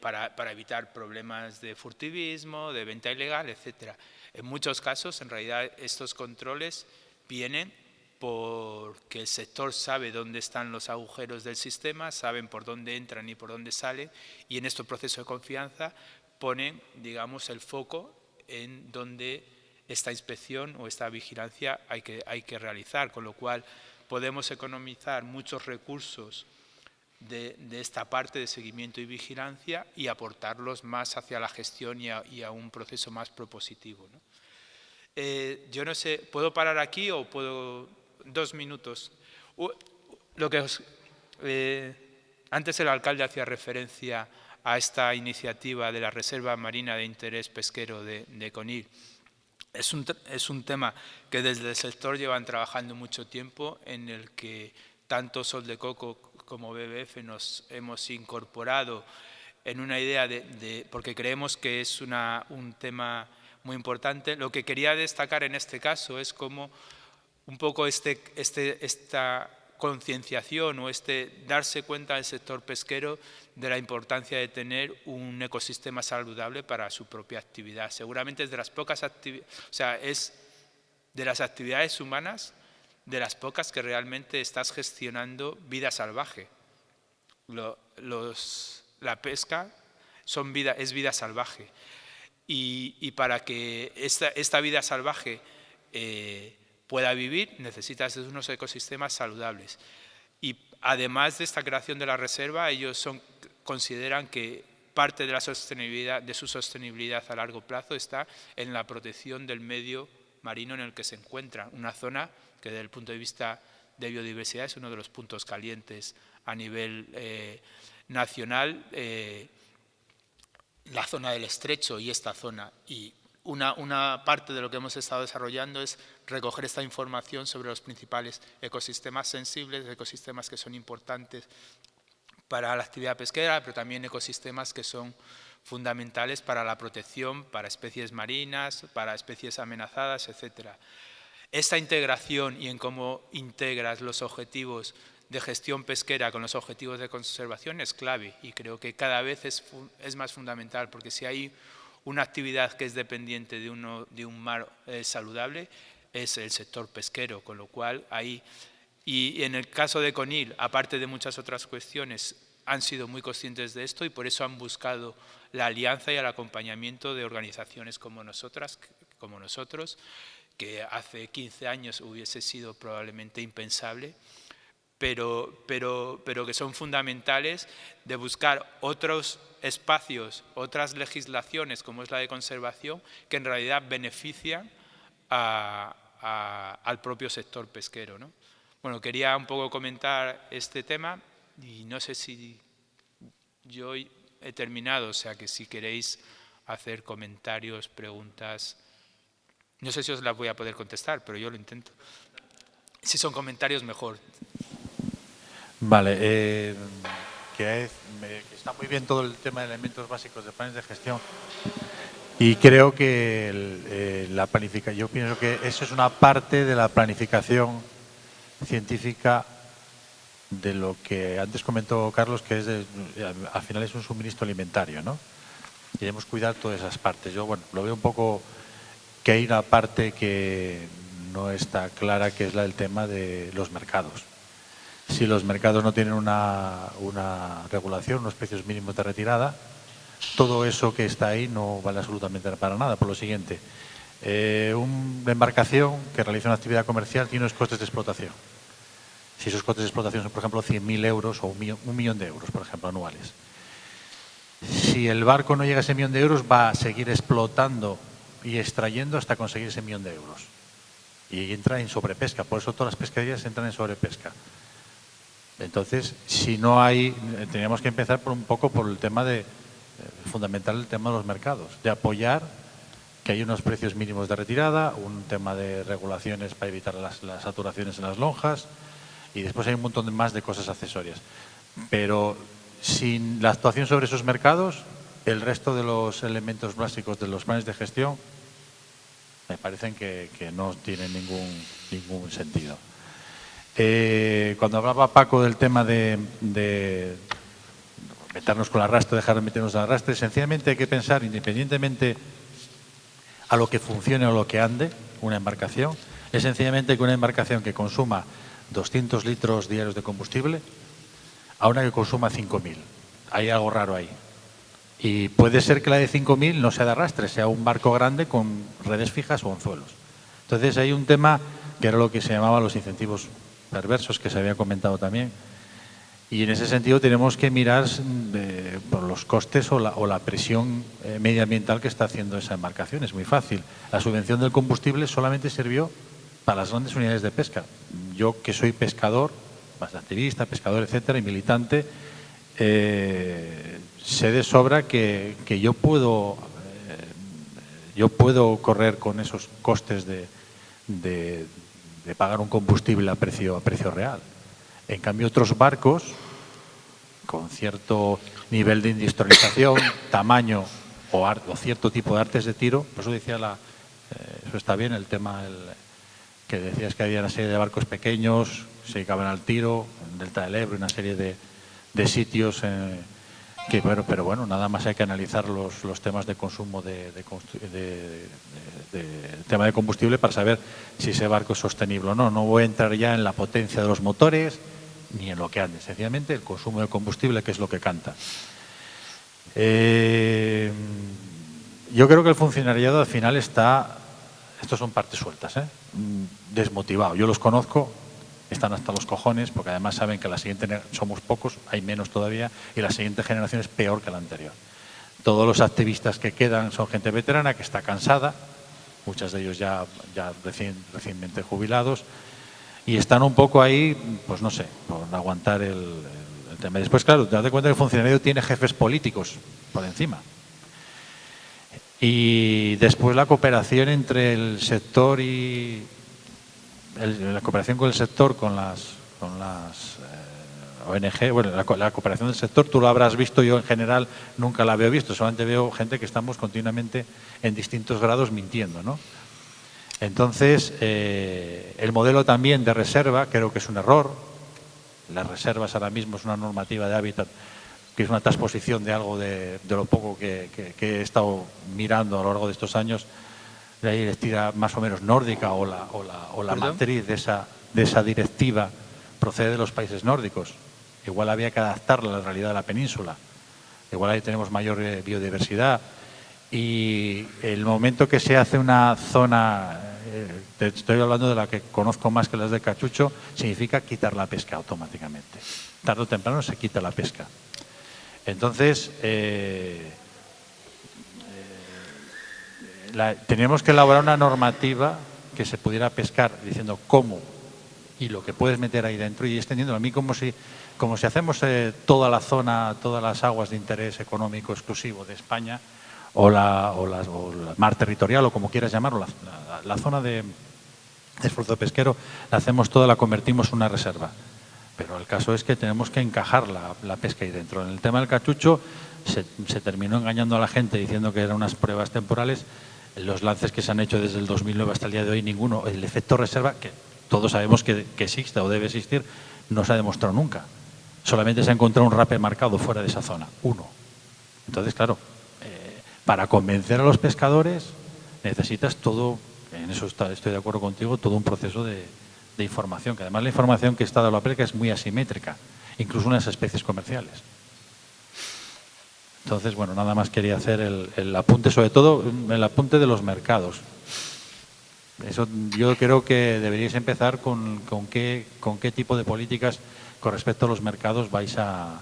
para evitar problemas de furtivismo, de venta ilegal, etcétera? En muchos casos, en realidad, estos controles vienen porque el sector sabe dónde están los agujeros del sistema, saben por dónde entran y por dónde salen, y en este proceso de confianza ponen, digamos, el foco en donde esta inspección o esta vigilancia hay que realizar, con lo cual podemos economizar muchos recursos de esta parte de seguimiento y vigilancia y aportarlos más hacia la gestión y a un proceso más propositivo, ¿no? Yo no sé, ¿puedo parar aquí o puedo 2 minutos? Antes el alcalde hacía referencia a esta iniciativa de la Reserva Marina de Interés Pesquero de Conil. Es un tema que desde el sector llevan trabajando mucho tiempo, en el que tanto Sol de Coco como BBF nos hemos incorporado en una idea porque creemos que es un tema muy importante. Lo que quería destacar en este caso es cómo un poco esta concienciación o darse cuenta del sector pesquero de la importancia de tener un ecosistema saludable para su propia actividad. Seguramente es de las pocas actividades, o sea, es de las actividades humanas de las pocas que realmente estás gestionando vida salvaje. La pesca es vida salvaje. Y para que esta vida salvaje pueda vivir, necesitas unos ecosistemas saludables. Y además de esta creación de la reserva, ellos consideran que parte de su sostenibilidad a largo plazo está en la protección del medio marino en el que se encuentra, una zona que desde el punto de vista de biodiversidad es uno de los puntos calientes a nivel nacional, la zona del Estrecho y esta zona. Y una parte de lo que hemos estado desarrollando es recoger esta información sobre los principales ecosistemas sensibles, ecosistemas que son importantes para la actividad pesquera, pero también ecosistemas que son fundamentales para la protección, para especies marinas, para especies amenazadas, etcétera. Esta integración y en cómo integras los objetivos de gestión pesquera con los objetivos de conservación es clave, y creo que cada vez es más fundamental, porque si hay una actividad que es dependiente de un mar saludable, es el sector pesquero, con lo cual ahí, y en el caso de Conil, aparte de muchas otras cuestiones, han sido muy conscientes de esto y por eso han buscado la alianza y el acompañamiento de organizaciones como nosotros, que hace 15 años hubiese sido probablemente impensable, pero que son fundamentales de buscar otros espacios, otras legislaciones como es la de conservación, que en realidad benefician al propio sector pesquero, ¿no? Bueno, quería un poco comentar este tema y no sé si yo he terminado, o sea que si queréis hacer comentarios, preguntas, no sé si os las voy a poder contestar, pero yo lo intento. Si son comentarios, mejor. Vale, que está muy bien todo el tema de elementos básicos de planes de gestión y creo que yo pienso que eso es una parte de la planificación científica de lo que antes comentó Carlos, que al final es un suministro alimentario, ¿no? Queremos cuidar todas esas partes. Yo, bueno, lo veo un poco que hay una parte que no está clara, que es la del tema de los mercados. Si los mercados no tienen una regulación, unos precios mínimos de retirada, todo eso que está ahí no vale absolutamente para nada. Por lo siguiente, una embarcación que realiza una actividad comercial tiene unos costes de explotación. Si esos costes de explotación son, por ejemplo, 100.000 euros o un millón de euros, por ejemplo, anuales. Si el barco no llega a ese millón de euros, va a seguir explotando y extrayendo hasta conseguir ese millón de euros. Y entra en sobrepesca. Por eso todas las pesquerías entran en sobrepesca. Entonces, si no hay, teníamos que empezar un poco por el tema fundamental, el tema de los mercados, de apoyar que hay unos precios mínimos de retirada, un tema de regulaciones para evitar las saturaciones en las lonjas, y después hay un montón más de cosas accesorias. Pero sin la actuación sobre esos mercados, el resto de los elementos básicos de los planes de gestión me parecen que no tienen ningún sentido. Cuando hablaba Paco del tema de meternos con el arrastre, dejar de meternos al arrastre, sencillamente hay que pensar, independientemente a lo que funcione o lo que ande una embarcación, es sencillamente que una embarcación que consuma 200 litros diarios de combustible a una que consuma 5.000. Hay algo raro ahí. Y puede ser que la de 5.000 no sea de arrastre, sea un barco grande con redes fijas o anzuelos. Entonces hay un tema que era lo que se llamaba los incentivos perversos, que se había comentado también. Y en ese sentido tenemos que mirar por los costes o la presión medioambiental que está haciendo esa embarcación. Es muy fácil. La subvención del combustible solamente sirvió para las grandes unidades de pesca. Yo, que soy pescador, más activista, pescador, etcétera, y militante, sé de sobra que yo puedo correr con esos costes de pagar un combustible a precio real. En cambio, otros barcos con cierto nivel de industrialización, tamaño o cierto tipo de artes de tiro, por eso decía eso está bien, el tema que decías que había una serie de barcos pequeños, se dedicaban al tiro, en Delta del Ebro, una serie de sitios que, bueno, pero bueno, nada más hay que analizar los temas de consumo tema de combustible para saber si ese barco es sostenible o no. No voy a entrar ya en la potencia de los motores ni en lo que ande, sencillamente el consumo de combustible, que es lo que canta. Yo creo que el funcionariado al final estos son partes sueltas, desmotivado. Yo los conozco, están hasta los cojones, porque además saben que la siguiente, somos pocos, hay menos todavía, y la siguiente generación es peor que la anterior. Todos los activistas que quedan son gente veterana que está cansada, muchos de ellos ya recientemente jubilados, y están un poco ahí, pues no sé, por aguantar el tema. Después, claro, te das cuenta que el funcionario tiene jefes políticos por encima. Y después la cooperación entre el sector y la cooperación con el sector, con las ONG, bueno, la cooperación del sector, tú lo habrás visto, yo en general nunca la había visto, solamente veo gente que estamos continuamente en distintos grados mintiendo, ¿no? Entonces, el modelo también de reserva creo que es un error. Las reservas ahora mismo es una normativa de hábitat que es una transposición de algo de lo poco que he estado mirando a lo largo de estos años, de la directiva más o menos nórdica o la matriz de esa directiva procede de los países nórdicos. Igual había que adaptarla a la realidad de la península. Igual ahí tenemos mayor biodiversidad. Y el momento que se hace una zona, te estoy hablando de la que conozco más que las de Cachucho, significa quitar la pesca automáticamente. Tarde o temprano se quita la pesca. Entonces, tenemos que elaborar una normativa que se pudiera pescar diciendo cómo y lo que puedes meter ahí dentro y extendiéndolo. A mí como si hacemos toda la zona, todas las aguas de interés económico exclusivo de España o la mar territorial o como quieras llamarlo, la zona de esfuerzo pesquero, la hacemos toda, la convertimos en una reserva. Pero el caso es que tenemos que encajar la pesca ahí dentro. En el tema del cachucho se terminó engañando a la gente diciendo que eran unas pruebas temporales. Los lances que se han hecho desde el 2009 hasta el día de hoy, ninguno. El efecto reserva, que todos sabemos que existe o debe existir, no se ha demostrado nunca. Solamente se ha encontrado un rape marcado fuera de esa zona, uno. Entonces, claro, para convencer a los pescadores necesitas todo, en eso estoy de acuerdo contigo, todo un proceso de información, que además la información que está dando la pesca es muy asimétrica, incluso unas especies comerciales. Entonces, bueno, nada más quería hacer el apunte, sobre todo el apunte de los mercados. Eso yo creo que deberíais empezar con qué tipo de políticas con respecto a los mercados vais a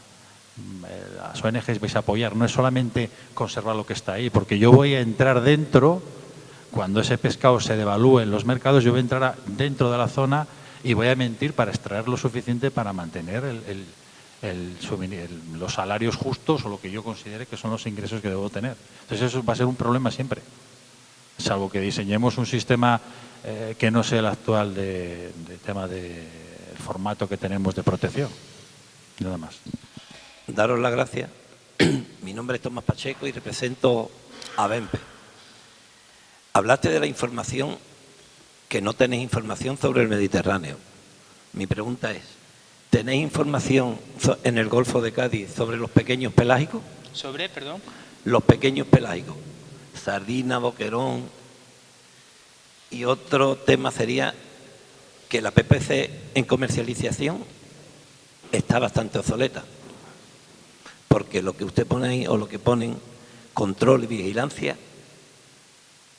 las ONGs vais a apoyar. No es solamente conservar lo que está ahí, porque yo voy a entrar dentro, cuando ese pescado se devalúe en los mercados, yo voy a entrar dentro de la zona y voy a mentir para extraer lo suficiente para mantener los salarios justos o lo que yo considere que son los ingresos que debo tener. Entonces eso va a ser un problema siempre, salvo que diseñemos un sistema que no sea el actual de tema del formato que tenemos de protección. Nada más. Daros las gracias. Mi nombre es Tomás Pacheco y represento a BEMPE. Hablaste de la información, que no tenéis información sobre el Mediterráneo. Mi pregunta es, ¿tenéis información en el Golfo de Cádiz sobre los pequeños pelágicos? ¿Sobre, perdón? Los pequeños pelágicos. Sardina, boquerón. Y otro tema sería que la PPC en comercialización está bastante obsoleta. Porque lo que usted pone ahí, o lo que ponen, control y vigilancia,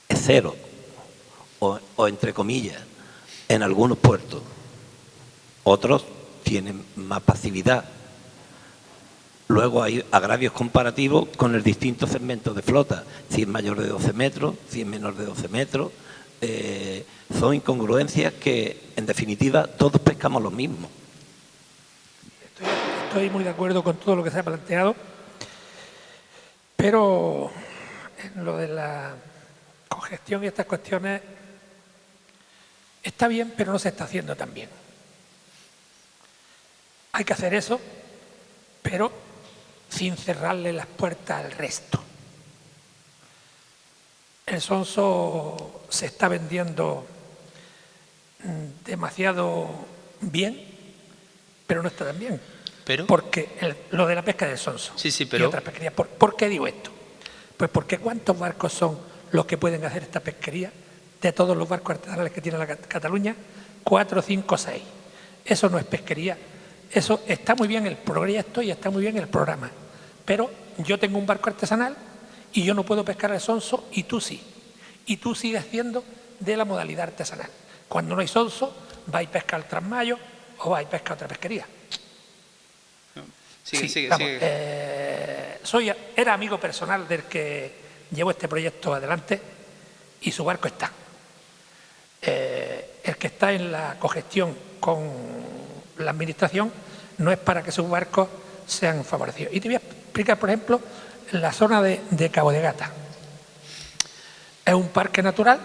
es cero. O entre comillas, en algunos puertos. Otros tienen más pasividad. Luego hay agravios comparativos con el distinto segmento de flota. Si es mayor de 12 metros, si es menor de 12 metros. Son incongruencias que, en definitiva, todos pescamos lo mismo. Estoy muy de acuerdo con todo lo que se ha planteado, pero en lo de la congestión y estas cuestiones está bien, pero no se está haciendo tan bien. Hay que hacer eso, pero sin cerrarle las puertas al resto. El sonso se está vendiendo demasiado bien, pero no está tan bien. ¿Pero? Porque lo de la pesca del sonso Sí, y pero... otras pesquerías. ¿Por qué digo esto? Pues porque ¿cuántos barcos son los que pueden hacer esta pesquería de todos los barcos artesanales que tiene la Cataluña? 4, 5, 6. Eso no es pesquería. Eso está muy bien el proyecto y está muy bien el programa. Pero yo tengo un barco artesanal y yo no puedo pescar el sonso y tú sí. Y tú sigues siendo de la modalidad artesanal. Cuando no hay sonso, vais a pescar el trasmayo o vais a pescar otra pesquería. Sigue. Era amigo personal del que llevó este proyecto adelante y su barco está. El que está en la cogestión con la administración no es para que sus barcos sean favorecidos. Y te voy a explicar, por ejemplo, la zona de Cabo de Gata. Es un parque natural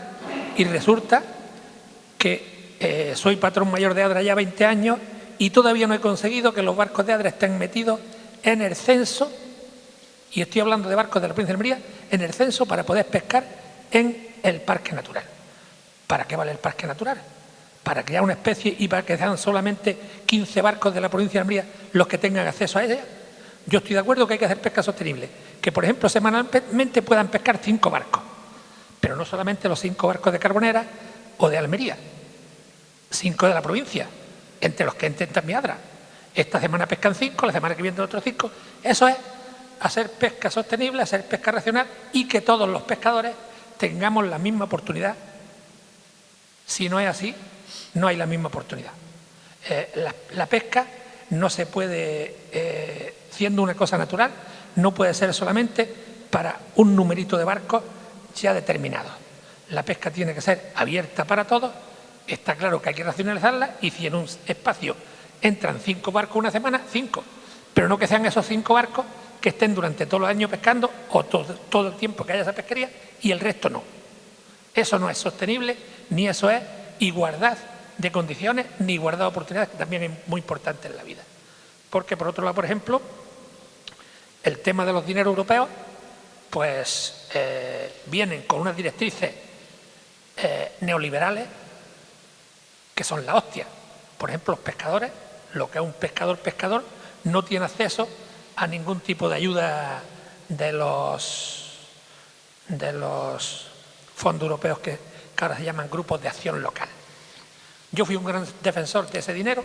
y resulta que soy patrón mayor de Adra ya 20 años y todavía no he conseguido que los barcos de Adra estén metidos en el censo, y estoy hablando de barcos de la provincia de Almería, en el censo para poder pescar en el parque natural. ¿Para qué vale el parque natural? Para crear una especie y para que sean solamente 15 barcos de la provincia de Almería los que tengan acceso a ella. Yo estoy de acuerdo que hay que hacer pesca sostenible, que por ejemplo semanalmente puedan pescar 5 barcos, pero no solamente los 5 barcos de Carbonera o de Almería, 5 de la provincia, entre los que entren también Adra. Esta semana pescan 5, la semana que viene otros 5. Eso es hacer pesca sostenible, hacer pesca racional y que todos los pescadores tengamos la misma oportunidad. Si no es así, no hay la misma oportunidad. La pesca no se puede, siendo una cosa natural, no puede ser solamente para un numerito de barcos ya determinado. La pesca tiene que ser abierta para todos está claro que hay que racionalizarla y si en un espacio entran 5 barcos una semana, 5. Pero no que sean esos 5 barcos que estén durante todos los años pescando o todo el tiempo que haya esa pesquería y el resto no. Eso no es sostenible, ni eso es igualdad de condiciones, ni igualdad de oportunidades, que también es muy importante en la vida. Porque, por otro lado, por ejemplo, el tema de los dineros europeos, pues vienen con unas directrices neoliberales que son la hostia. Por ejemplo, los pescadores, lo que es un pescador, no tiene acceso a ningún tipo de ayuda de los fondos europeos que ahora se llaman grupos de acción local. Yo fui un gran defensor de ese dinero,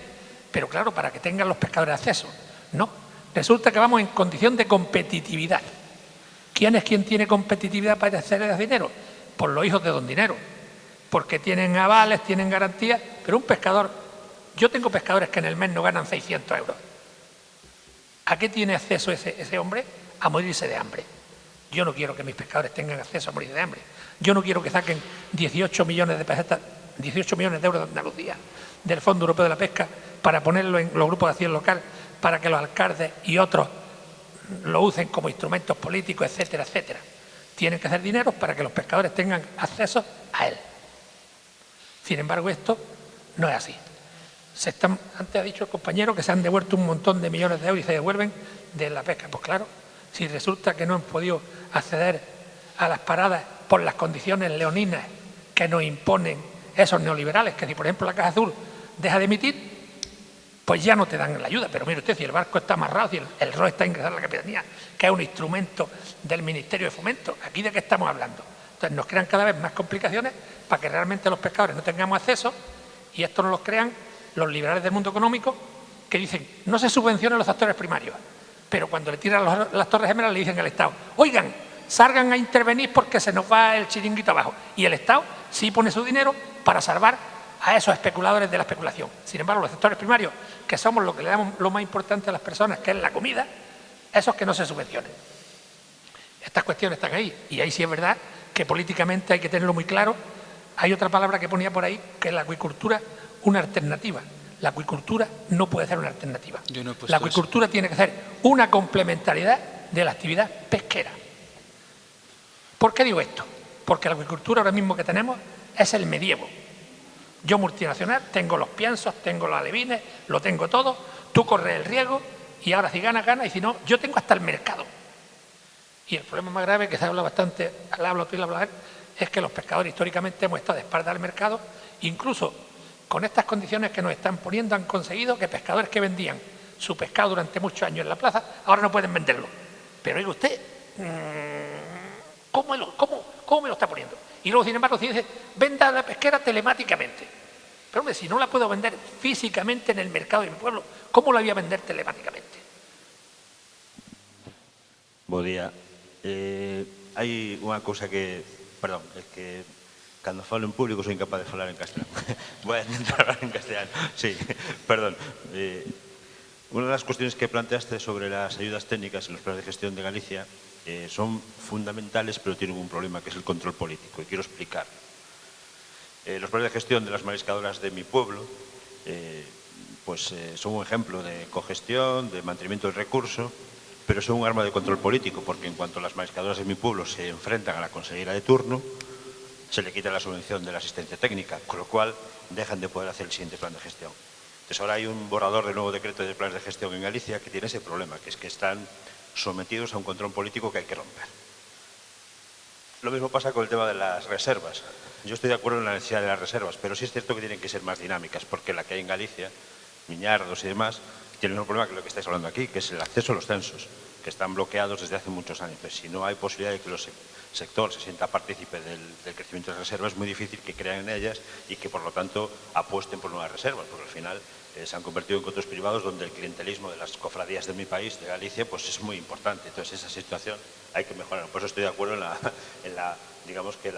pero claro, para que tengan los pescadores acceso. No, resulta que vamos en condición de competitividad. ¿Quién es quien tiene competitividad para hacer ese dinero? Pues los hijos de don Dinero, porque tienen avales, tienen garantías, pero un pescador, yo tengo pescadores que en el mes no ganan 600 euros. ¿A qué tiene acceso ese hombre? A morirse de hambre. Yo no quiero que mis pescadores tengan acceso a morir de hambre. Yo no quiero que saquen 18 millones de pesetas, 18 millones de euros de Andalucía del Fondo Europeo de la Pesca para ponerlo en los grupos de acción local, para que los alcaldes y otros lo usen como instrumentos políticos, etcétera, etcétera. Tienen que hacer dinero para que los pescadores tengan acceso a él. Sin embargo, esto no es así. Antes ha dicho el compañero que se han devuelto un montón de millones de euros y se devuelven de la pesca. Pues claro, si resulta que no han podido acceder a las paradas por las condiciones leoninas que nos imponen esos neoliberales, que si por ejemplo la Caja Azul deja de emitir, pues ya no te dan la ayuda. Pero mire usted, si el barco está amarrado, si el ROE está ingresado a la capitanía, que es un instrumento del Ministerio de Fomento, ¿aquí de qué estamos hablando? Entonces nos crean cada vez más complicaciones para que realmente los pescadores no tengamos acceso, y esto nos lo crean los liberales del mundo económico, que dicen no se subvencionan los actores primarios, pero cuando le tiran las torres gemelas le dicen al Estado, oigan, salgan a intervenir porque se nos va el chiringuito abajo, y el Estado sí pone su dinero para salvar a esos especuladores de la especulación. Sin embargo, los sectores primarios, que somos lo que le damos lo más importante a las personas, que es la comida, esos que no se subvencionen. Estas cuestiones están ahí, y ahí sí es verdad que políticamente hay que tenerlo muy claro. Hay otra palabra que ponía por ahí, que es la acuicultura, una alternativa. La acuicultura no puede ser una alternativa. La acuicultura tiene que ser una complementariedad de la actividad pesquera. ¿Por qué digo esto? Porque la acuicultura ahora mismo que tenemos es el medievo. Yo multinacional, tengo los piensos, tengo los alevines, lo tengo todo, tú corres el riesgo y ahora si ganas, ganas, y si no, yo tengo hasta el mercado. Y el problema más grave, que se habla bastante, al habla tú y al hablar, es que los pescadores históricamente hemos estado de espalda al mercado, incluso con estas condiciones que nos están poniendo han conseguido que pescadores que vendían su pescado durante muchos años en la plaza, ahora no pueden venderlo. Pero oiga usted, ¿cómo me lo está poniendo? Y luego, sin embargo, si dice, venda la pesquera telemáticamente. Pero hombre, si no la puedo vender físicamente en el mercado de mi pueblo, ¿cómo la voy a vender telemáticamente? Bo día. Hai unha cousa que, perdón, é que cando falo en público soy incapaz de falar en castellano. Voy a intentar hablar en castellano. Sí, perdón. Una de las cuestiones que planteaste sobre las ayudas técnicas en los planes de gestión de Galicia son fundamentales, pero tienen un problema, que es el control político, y quiero explicar. Los planes de gestión de las mariscadoras de mi pueblo son un ejemplo de cogestión, de mantenimiento del recurso, pero son un arma de control político, porque en cuanto las mariscadoras de mi pueblo se enfrentan a la consejera de turno, se le quita la subvención de la asistencia técnica, con lo cual dejan de poder hacer el siguiente plan de gestión. Entonces ahora hay un borrador del nuevo decreto de planes de gestión en Galicia que tiene ese problema, que es que están sometidos a un control político que hay que romper. Lo mismo pasa con el tema de las reservas. Yo estoy de acuerdo en la necesidad de las reservas, pero sí es cierto que tienen que ser más dinámicas, porque la que hay en Galicia, Miñardos y demás, tienen un problema que es lo que estáis hablando aquí, que es el acceso a los censos, que están bloqueados desde hace muchos años. Entonces, si no hay posibilidad de que el sector se sienta partícipe del crecimiento de las reservas, es muy difícil que crean en ellas y que, por lo tanto, apuesten por nuevas reservas, porque al final se han convertido en cotos privados donde el clientelismo de las cofradías de mi país, de Galicia, pues es muy importante. Entonces, esa situación hay que mejorar. Por eso estoy de acuerdo en la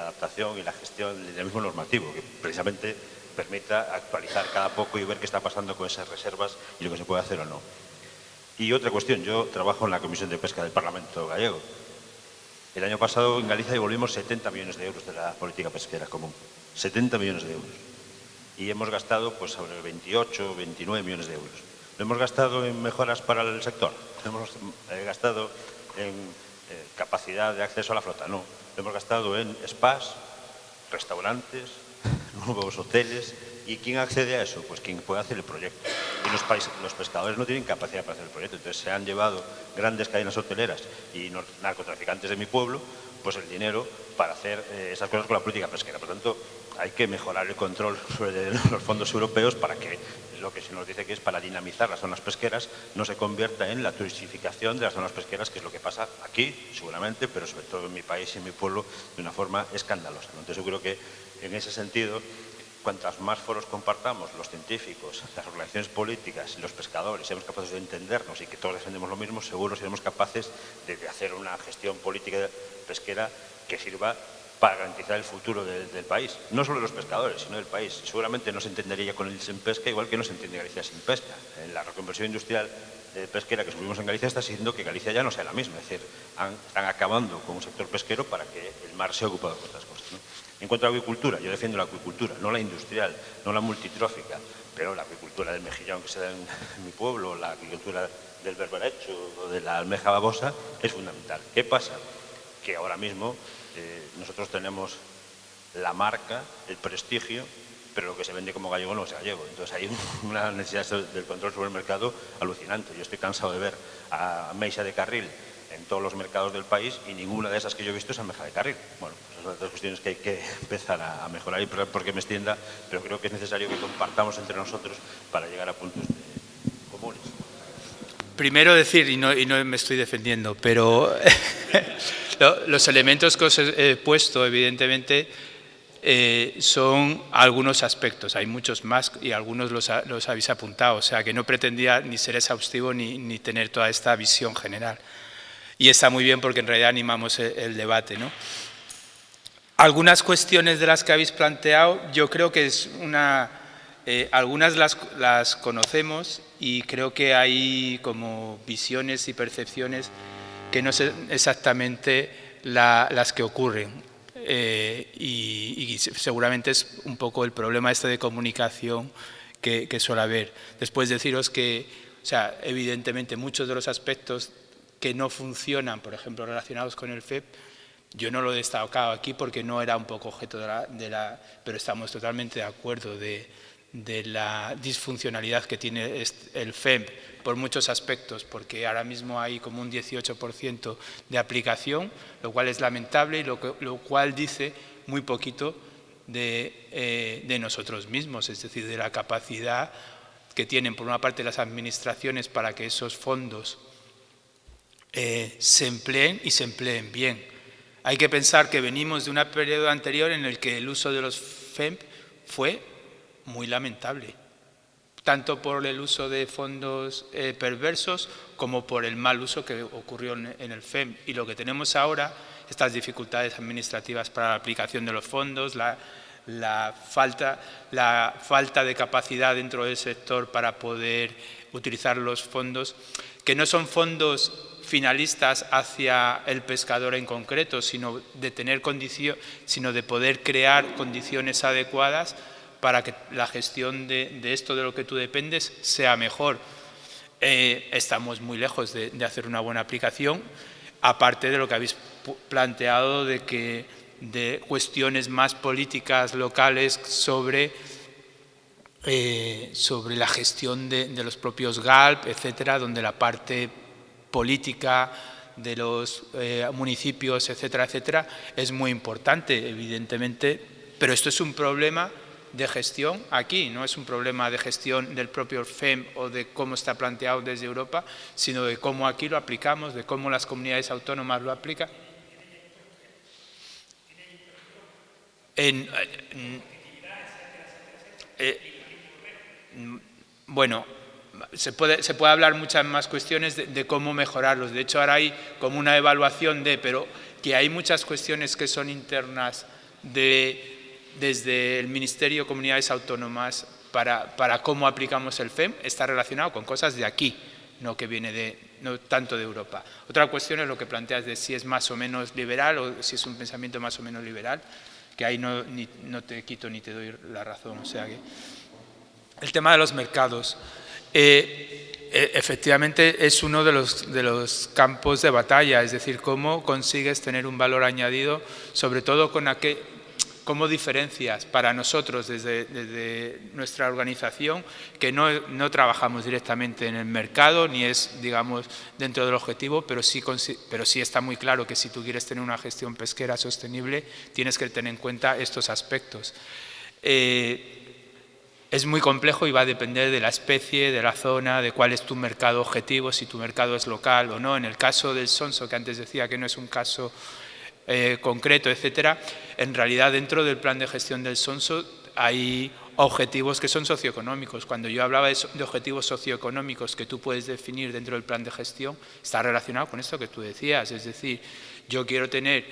adaptación y la gestión del dinamismo normativo, que precisamente permita actualizar cada poco y ver qué está pasando con esas reservas y lo que se puede hacer o no. Y otra cuestión, yo trabajo en la Comisión de Pesca del Parlamento gallego. El año pasado en Galicia devolvimos 70 millones de euros de la política pesquera común. 70 millones de euros. y hemos gastado pues sobre 28, 29 millones de euros. ¿Lo hemos gastado en mejoras para el sector? ¿Lo hemos gastado en capacidad de acceso a la flota? No. Lo hemos gastado en spas, restaurantes, nuevos hoteles. ¿Y quién accede a eso? Pues quien puede hacer el proyecto. Y los pescadores no tienen capacidad para hacer el proyecto. Entonces se han llevado grandes cadenas hoteleras y narcotraficantes de mi pueblo pues el dinero para hacer esas cosas con la política pesquera. Por lo tanto, hay que mejorar el control sobre los fondos europeos para que lo que se nos dice que es para dinamizar las zonas pesqueras no se convierta en la turistificación de las zonas pesqueras, que es lo que pasa aquí, seguramente, pero sobre todo en mi país y en mi pueblo de una forma escandalosa. Entonces yo creo que en ese sentido, cuantas más foros compartamos, los científicos, las organizaciones políticas y los pescadores, seamos capaces de entendernos y que todos defendemos lo mismo, seguro seremos capaces de hacer una gestión política pesquera que sirva para garantizar el futuro del país. No solo de los pescadores, sino del país. Seguramente no se entendería con el sin pesca, igual que no se entiende Galicia sin pesca. En la reconversión industrial pesquera que subimos en Galicia está haciendo que Galicia ya no sea la misma. Es decir, están acabando con un sector pesquero para que el mar sea ocupado por otras cosas, ¿no? En cuanto a la acuicultura, yo defiendo la acuicultura, no la industrial, no la multitrófica, pero la acuicultura del mejillón que se da en mi pueblo, la acuicultura del berberecho o de la almeja babosa es fundamental. ¿Qué pasa? Que ahora mismo nosotros tenemos la marca, el prestigio, pero lo que se vende como gallego no es gallego. Entonces hay una necesidad del control sobre el mercado alucinante. Yo estoy cansado de ver a ameixa de carril en todos los mercados del país y ninguna de esas que yo he visto es almeja de carril. Bueno, esas son otras cuestiones que hay que empezar a mejorar, y porque me extienda, pero creo que es necesario que compartamos entre nosotros para llegar a puntos comunes. Primero decir, y no me estoy defendiendo, pero los elementos que os he puesto, evidentemente, son algunos aspectos. Hay muchos más y algunos los habéis apuntado. O sea, que no pretendía ni ser exhaustivo ni tener toda esta visión general. Y está muy bien porque en realidad animamos el debate, ¿no? Algunas cuestiones de las que habéis planteado, yo creo que es algunas las conocemos y creo que hay como visiones y percepciones que no son exactamente las que ocurren. Y seguramente es un poco el problema este de comunicación que suele haber. Después deciros que, o sea, evidentemente muchos de los aspectos que no funcionan, por ejemplo, relacionados con el FEP, yo no lo he destacado aquí porque no era un poco objeto pero estamos totalmente de acuerdo de la disfuncionalidad que tiene el FEP por muchos aspectos, porque ahora mismo hay como un 18% de aplicación, lo cual es lamentable y lo cual dice muy poquito de nosotros mismos, es decir, de la capacidad que tienen por una parte las administraciones para que esos fondos se empleen y se empleen bien. Hay que pensar que venimos de un periodo anterior en el que el uso de los FEMP fue muy lamentable, tanto por el uso de fondos perversos como por el mal uso que ocurrió en el FEMP. Y lo que tenemos ahora, estas dificultades administrativas para la aplicación de los fondos, la falta de capacidad dentro del sector para poder utilizar los fondos, que no son fondos finalistas hacia el pescador en concreto, sino de poder crear condiciones adecuadas para que la gestión de esto de lo que tú dependes sea mejor. Estamos muy lejos de hacer una buena aplicación, aparte de lo que habéis planteado de cuestiones más políticas locales sobre la gestión de los propios GALP, etcétera, donde la parte política de los municipios, etcétera, etcétera, es muy importante, evidentemente, pero esto es un problema de gestión aquí, no es un problema de gestión del propio FEM o de cómo está planteado desde Europa, sino de cómo aquí lo aplicamos, de cómo las comunidades autónomas lo aplican. Bueno, se puede hablar muchas más cuestiones de cómo mejorarlos. De hecho, ahora hay como una evaluación pero que hay muchas cuestiones que son internas desde el Ministerio de Comunidades Autónomas para cómo aplicamos el FEM, está relacionado con cosas de aquí, no que viene no tanto de Europa. Otra cuestión es lo que planteas de si es más o menos liberal o si es un pensamiento más o menos liberal. que ahí no te quito ni te doy la razón. O sea que el tema de los mercados, efectivamente es uno de los campos de batalla, es decir, cómo consigues tener un valor añadido, sobre todo cómo diferencias para nosotros desde nuestra organización, que no trabajamos directamente en el mercado, ni es, digamos, dentro del objetivo, pero sí está muy claro que si tú quieres tener una gestión pesquera sostenible, tienes que tener en cuenta estos aspectos. Es muy complejo y va a depender de la especie, de la zona, de cuál es tu mercado objetivo, si tu mercado es local o no. En el caso del sonso, que antes decía que no es un caso concreto, etcétera, en realidad dentro del plan de gestión del sonso hay objetivos que son socioeconómicos. Cuando yo hablaba de objetivos socioeconómicos que tú puedes definir dentro del plan de gestión, está relacionado con esto que tú decías, es decir, yo quiero tener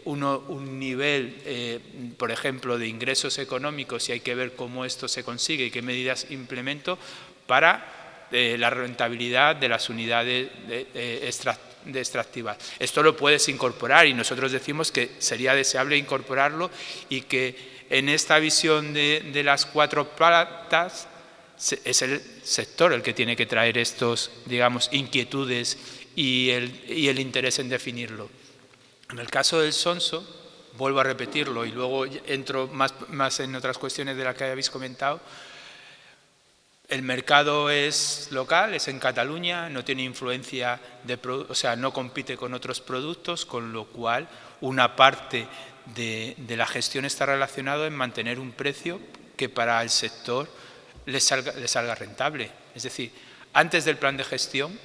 un nivel, por ejemplo, de ingresos económicos y hay que ver cómo esto se consigue y qué medidas implemento para la rentabilidad de las unidades extractivas. Esto lo puedes incorporar y nosotros decimos que sería deseable incorporarlo y que en esta visión de las 4 patas es el sector el que tiene que traer estos, digamos, inquietudes y el interés en definirlo. En el caso del sonso, vuelvo a repetirlo y luego entro más en otras cuestiones de las que habéis comentado. El mercado es local, es en Cataluña, no tiene influencia, o sea, no compite con otros productos, con lo cual una parte de la gestión está relacionada en mantener un precio que para el sector le salga rentable. Es decir, antes del plan de gestión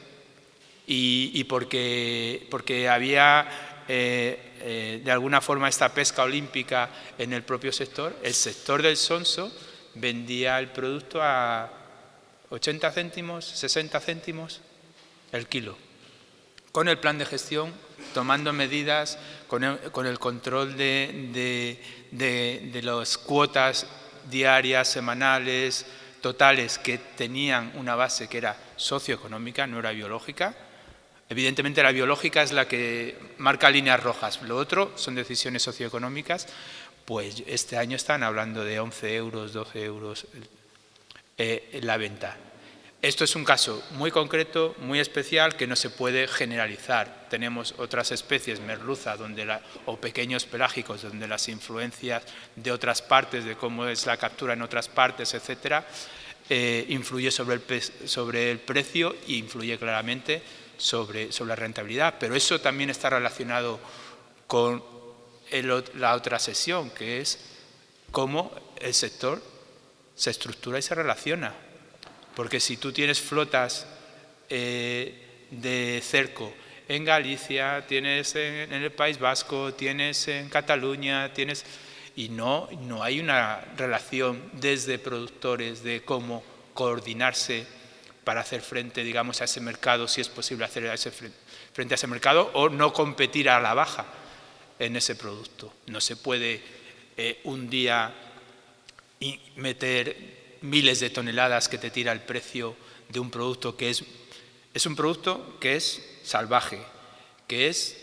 y porque había de alguna forma esta pesca olímpica en el propio sector, el sector del sonso vendía el producto a 80 céntimos, 60 céntimos el kilo. Con el plan de gestión, tomando medidas, con el control de las cuotas diarias, semanales, totales, que tenían una base que era socioeconómica, no era biológica. Evidentemente la biológica es la que marca líneas rojas, lo otro son decisiones socioeconómicas. Pues este año están hablando de 11 euros, 12 euros la venta. Esto es un caso muy concreto, muy especial, que no se puede generalizar. Tenemos otras especies, merluza o pequeños pelágicos, donde las influencias de otras partes, de cómo es la captura en otras partes, etcétera, influye sobre el precio e influye claramente sobre la rentabilidad. Pero eso también está relacionado con la otra sesión, que es cómo el sector se estructura y se relaciona. Porque si tú tienes flotas de cerco en Galicia, tienes en el País Vasco, tienes en Cataluña, y no hay una relación desde productores de cómo coordinarse para hacer frente, digamos, a ese mercado, si es posible hacer frente a ese mercado, o no competir a la baja en ese producto. No se puede un día meter miles de toneladas que te tira el precio de un producto que es un producto que es salvaje, que es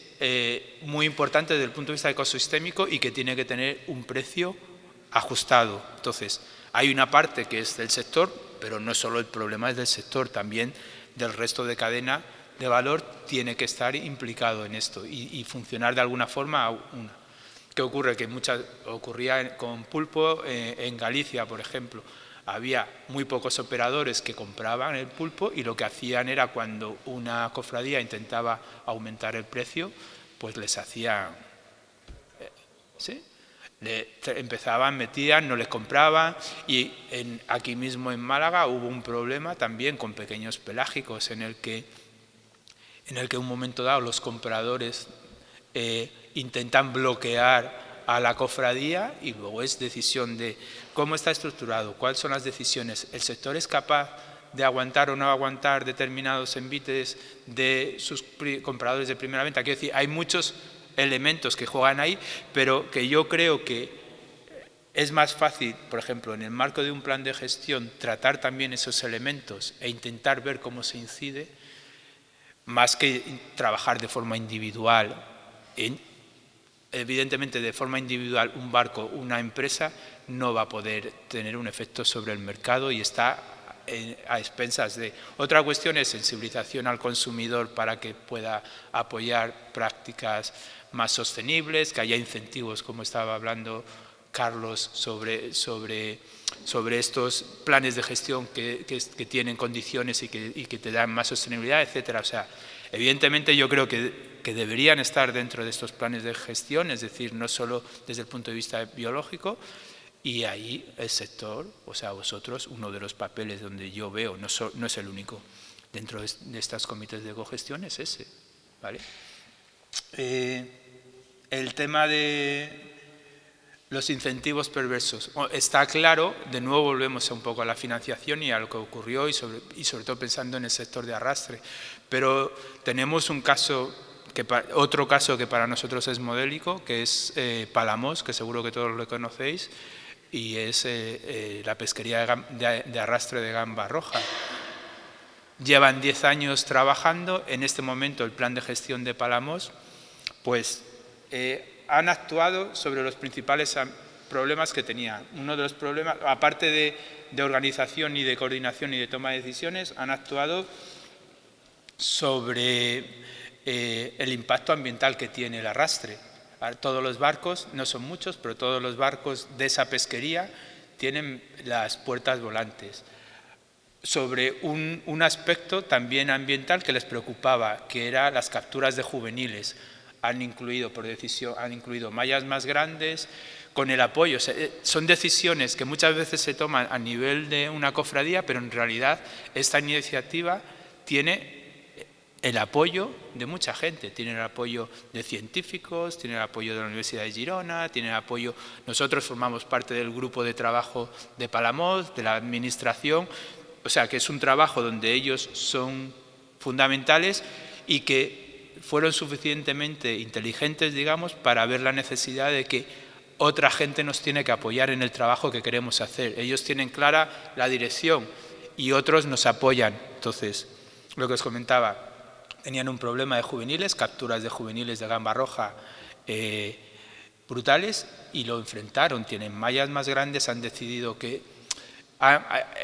muy importante desde el punto de vista ecosistémico y que tiene que tener un precio ajustado. Entonces, hay una parte que es del sector, pero no solo el problema es del sector, también del resto de cadena de valor tiene que estar implicado en esto y funcionar de alguna forma. ¿Qué ocurre? Que ocurría con pulpo en Galicia, por ejemplo. Había muy pocos operadores que compraban el pulpo y lo que hacían era, cuando una cofradía intentaba aumentar el precio, pues les hacían, ¿sí? Empezaban, metían, no les compraban, y aquí mismo en Málaga hubo un problema también con pequeños pelágicos en el que en un momento dado los compradores intentan bloquear a la cofradía y luego es decisión de cómo está estructurado, cuáles son las decisiones. ¿El sector es capaz de aguantar o no aguantar determinados envites de sus compradores de primera venta? Quiero decir, hay muchos elementos que juegan ahí, pero que yo creo que es más fácil, por ejemplo, en el marco de un plan de gestión, tratar también esos elementos e intentar ver cómo se incide, más que trabajar de forma individual evidentemente de forma individual un barco, una empresa, no va a poder tener un efecto sobre el mercado y está a expensas de. Otra cuestión es sensibilización al consumidor para que pueda apoyar prácticas más sostenibles, que haya incentivos, como estaba hablando Carlos, sobre estos planes de gestión que tienen condiciones y que te dan más sostenibilidad, etcétera. O sea, evidentemente yo creo que deberían estar dentro de estos planes de gestión, es decir, no solo desde el punto de vista biológico, y ahí el sector, o sea, vosotros, uno de los papeles donde yo veo, no es el único, dentro de estos comités de cogestión es ese, ¿vale? El tema de los incentivos perversos. Está claro, de nuevo volvemos un poco a la financiación y a lo que ocurrió y sobre todo pensando en el sector de arrastre. Pero tenemos un caso, otro caso que para nosotros es modélico, que es Palamos, que seguro que todos lo conocéis, y es la pesquería de arrastre de gamba roja. Llevan 10 años trabajando. En este momento el plan de gestión de Palamos, pues han actuado sobre los principales problemas que tenía. Uno de los problemas, aparte de organización y de coordinación y de toma de decisiones, han actuado sobre el impacto ambiental que tiene el arrastre. Todos los barcos, no son muchos, pero todos los barcos de esa pesquería tienen las puertas volantes. Sobre un aspecto también ambiental que les preocupaba, que era las capturas de juveniles. Han incluido mallas más grandes, con el apoyo. Son decisiones que muchas veces se toman a nivel de una cofradía, pero en realidad esta iniciativa tiene el apoyo de mucha gente. Tiene el apoyo de científicos, tiene el apoyo de la Universidad de Girona, tiene el apoyo. Nosotros formamos parte del grupo de trabajo de Palamos, de la administración. O sea, que es un trabajo donde ellos son fundamentales y que fueron suficientemente inteligentes, digamos, para ver la necesidad de que otra gente nos tiene que apoyar en el trabajo que queremos hacer. Ellos tienen clara la dirección y otros nos apoyan. Entonces, lo que os comentaba, tenían un problema de juveniles, capturas de juveniles de gamba roja brutales, y lo enfrentaron. Tienen mallas más grandes, han decidido que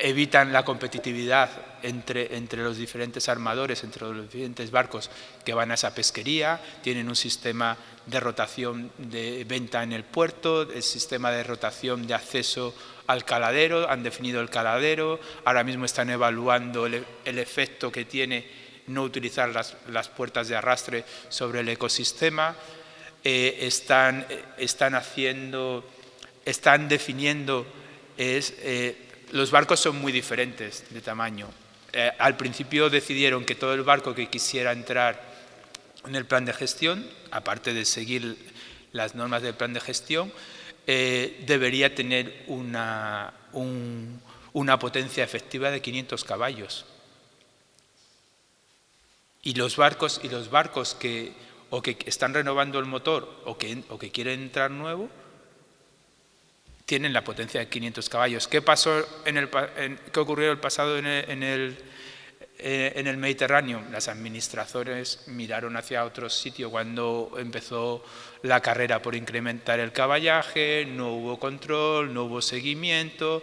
evitan la competitividad entre los diferentes armadores, entre los diferentes barcos que van a esa pesquería. Tienen un sistema de rotación de venta en el puerto, el sistema de rotación de acceso al caladero, han definido el caladero, ahora mismo están evaluando el efecto que tiene no utilizar las puertas de arrastre sobre el ecosistema, están definiendo los barcos son muy diferentes de tamaño. Al principio decidieron que todo el barco que quisiera entrar en el plan de gestión, aparte de seguir las normas del plan de gestión, debería tener una potencia efectiva de 500 caballos. Y los barcos que están renovando el motor o que quieren entrar nuevo, tienen la potencia de 500 caballos. ¿Qué pasó qué ocurrió en el pasado en el Mediterráneo? Las administraciones miraron hacia otro sitio cuando empezó la carrera por incrementar el caballaje, no hubo control, no hubo seguimiento.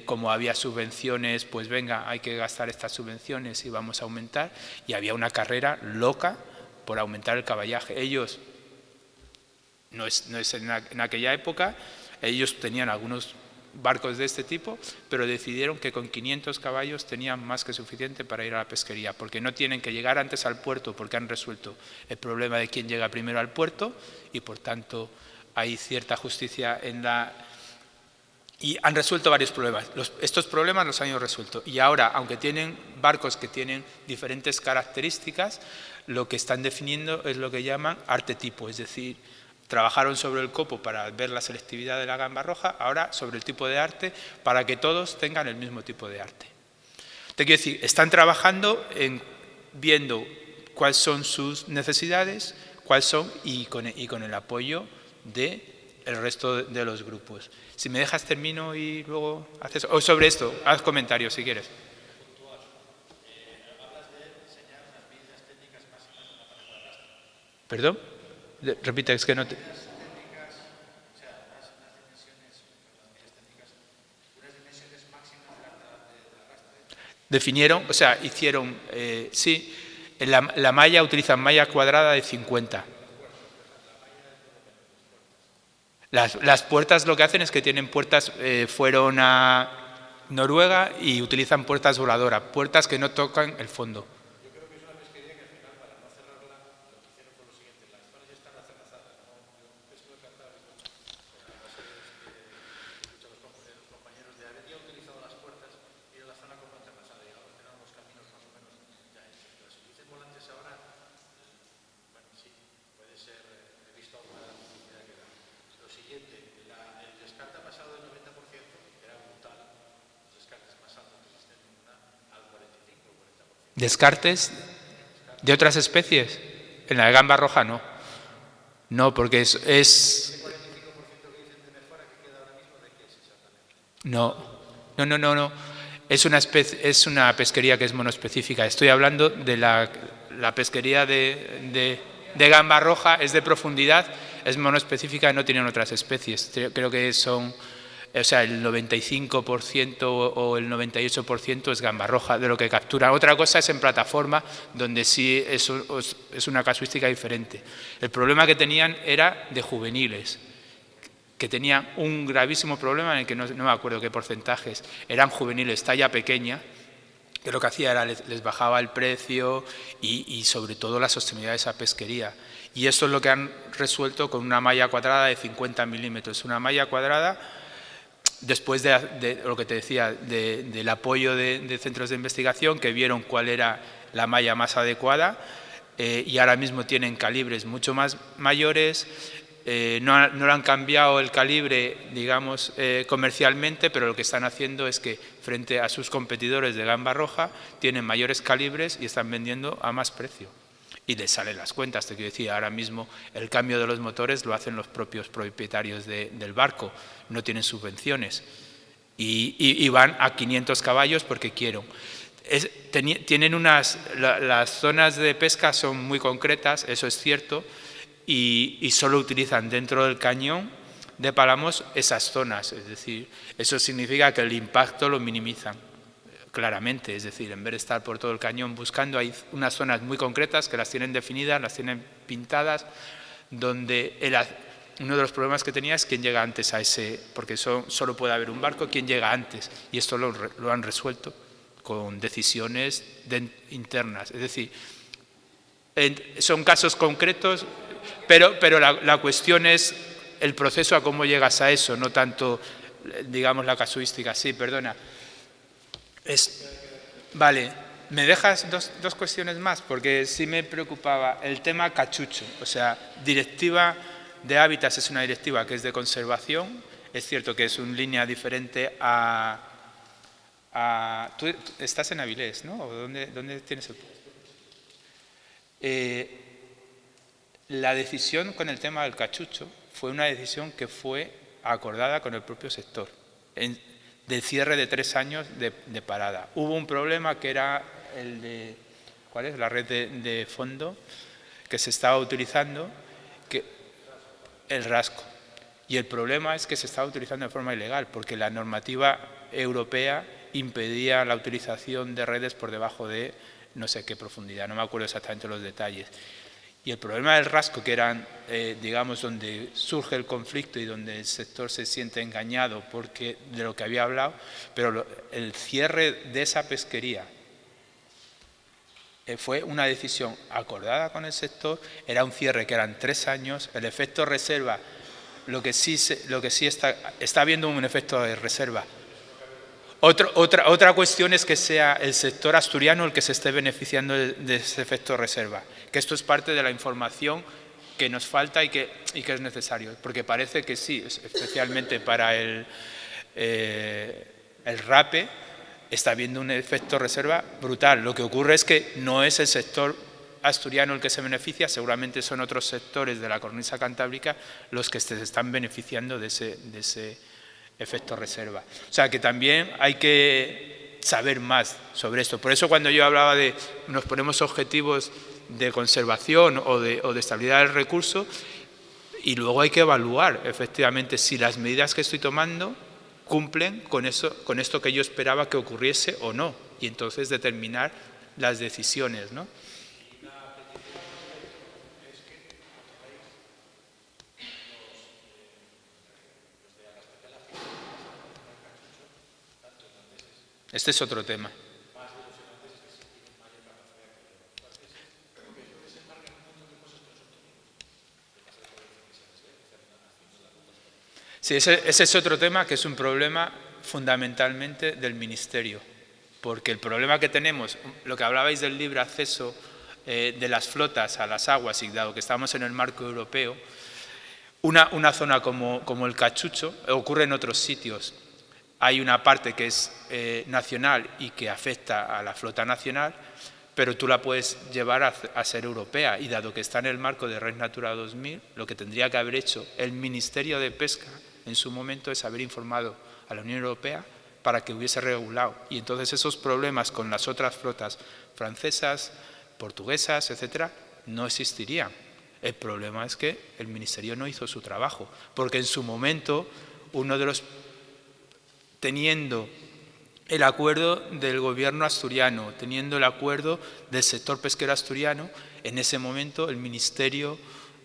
Como había subvenciones, pues venga, hay que gastar estas subvenciones y vamos a aumentar. Y había una carrera loca por aumentar el caballaje. Ellos, no es en aquella época, ellos tenían algunos barcos de este tipo, pero decidieron que con 500 caballos tenían más que suficiente para ir a la pesquería, porque no tienen que llegar antes al puerto, porque han resuelto el problema de quién llega primero al puerto y por tanto hay cierta justicia en la... Y han resuelto varios problemas. Estos problemas los han ido resuelto. Y ahora, aunque tienen barcos que tienen diferentes características, lo que están definiendo es lo que llaman arte tipo, es decir, trabajaron sobre el copo para ver la selectividad de la gamba roja, ahora sobre el tipo de arte para que todos tengan el mismo tipo de arte. Te quiero decir, están trabajando viendo cuáles son sus necesidades, cuáles son y con el apoyo del resto de los grupos. Si me dejas termino y luego haces... O sobre esto, haz comentarios si quieres. ¿Perdón? Repite, es que no te... Definieron, o sea, hicieron, sí, la malla, utilizan malla cuadrada de 50. Las puertas lo que hacen es que tienen puertas, fueron a Noruega y utilizan puertas voladoras, puertas que no tocan el fondo. ¿Descartes de otras especies? En la de gamba roja no. No, porque es... No. Es una pesquería que es monoespecífica. Estoy hablando de la pesquería de gamba roja, es de profundidad, es monoespecífica, no tienen otras especies. Creo que son... O sea, el 95% o el 98% es gamba roja de lo que captura. Otra cosa es en plataforma, donde sí es una casuística diferente. El problema que tenían era de juveniles, que tenían un gravísimo problema en el que no me acuerdo qué porcentajes. Eran juveniles talla pequeña, que lo que hacía era les bajaba el precio y sobre todo la sostenibilidad de esa pesquería. Y eso es lo que han resuelto con una malla cuadrada de 50 milímetros. Una malla cuadrada... Después de lo que te decía, del apoyo de centros de investigación que vieron cuál era la malla más adecuada y ahora mismo tienen calibres mucho más mayores, no le han cambiado el calibre, digamos, comercialmente, pero lo que están haciendo es que frente a sus competidores de gamba roja tienen mayores calibres y están vendiendo a más precio. Y les salen las cuentas, te quiero decir, ahora mismo el cambio de los motores lo hacen los propios propietarios del barco, no tienen subvenciones y van a 500 caballos porque quieren. Tienen las zonas de pesca son muy concretas, eso es cierto, y solo utilizan dentro del cañón de Palamos esas zonas, es decir, eso significa que el impacto lo minimizan. Claramente, es decir, en vez de estar por todo el cañón buscando, hay unas zonas muy concretas que las tienen definidas, las tienen pintadas, donde uno de los problemas que tenía es quién llega antes a ese, porque solo puede haber un barco, quién llega antes, y esto lo han resuelto con decisiones internas. Es decir, son casos concretos, pero la cuestión es el proceso a cómo llegas a eso, no tanto, digamos, la casuística. Sí, perdona. Vale, ¿me dejas dos cuestiones más? Porque sí me preocupaba el tema cachucho. O sea, directiva de hábitats es una directiva que es de conservación. Es cierto que es una línea diferente a tú estás en Avilés, ¿no? ¿O dónde tienes el puesto? La decisión con el tema del cachucho fue una decisión que fue acordada con el propio sector. Del cierre de 3 años de parada. Hubo un problema que era el de, ¿cuál es? La red de fondo que se estaba utilizando, el rasco. Y el problema es que se estaba utilizando de forma ilegal, porque la normativa europea impedía la utilización de redes por debajo de no sé qué profundidad, no me acuerdo exactamente los detalles. Y el problema del rasco, que eran, digamos, donde surge el conflicto y donde el sector se siente engañado porque de lo que había hablado, pero el cierre de esa pesquería fue una decisión acordada con el sector, era un cierre que eran 3 años, el efecto reserva, lo que sí está habiendo un efecto de reserva. Otra cuestión es que sea el sector asturiano el que se esté beneficiando de ese efecto reserva, que esto es parte de la información que nos falta y que es necesario, porque parece que sí, especialmente para el rape, está habiendo un efecto reserva brutal. Lo que ocurre es que no es el sector asturiano el que se beneficia, seguramente son otros sectores de la cornisa cantábrica los que se están beneficiando de ese efecto reserva. O sea que también hay que saber más sobre esto. Por eso cuando yo hablaba de nos ponemos objetivos de conservación o de estabilidad del recurso, Y luego hay que evaluar, efectivamente, si las medidas que estoy tomando cumplen con esto que yo esperaba que ocurriese o no. Y entonces determinar las decisiones, ¿no? Este es otro tema. Sí, ese es otro tema que es un problema fundamentalmente del Ministerio, porque el problema que tenemos, lo que hablabais del libre acceso de las flotas a las aguas, y dado que estamos en el marco europeo, una zona como el Cachucho ocurre en otros sitios. Hay una parte que es nacional y que afecta a la flota nacional, pero tú la puedes llevar a ser europea, y dado que está en el marco de Red Natura 2000, lo que tendría que haber hecho el Ministerio de Pesca en su momento es haber informado a la Unión Europea para que hubiese regulado. Y entonces esos problemas con las otras flotas francesas, portuguesas, etcétera, no existirían. El problema es que el Ministerio no hizo su trabajo, porque en su momento teniendo el acuerdo del gobierno asturiano, teniendo el acuerdo del sector pesquero asturiano, en ese momento el Ministerio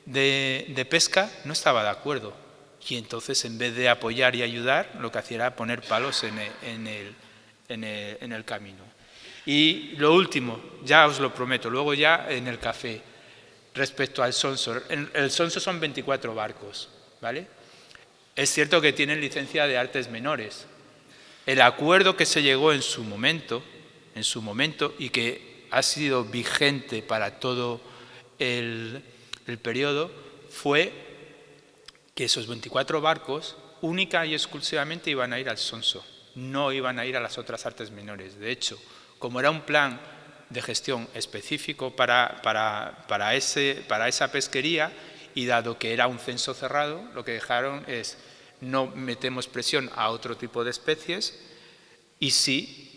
de Pesca no estaba de acuerdo. Y entonces, en vez de apoyar y ayudar, lo que hacía era poner palos en el camino. Y lo último, ya os lo prometo, luego ya en el café, respecto al Sonso. El Sonso son 24 barcos, ¿vale? Es cierto que tienen licencia de artes menores. El acuerdo que se llegó en su momento, y que ha sido vigente para todo el periodo, fue que esos 24 barcos única y exclusivamente iban a ir al Sonso, no iban a ir a las otras artes menores. De hecho, como era un plan de gestión específico para esa pesquería, y dado que era un censo cerrado, lo que dejaron es: no metemos presión a otro tipo de especies, y sí,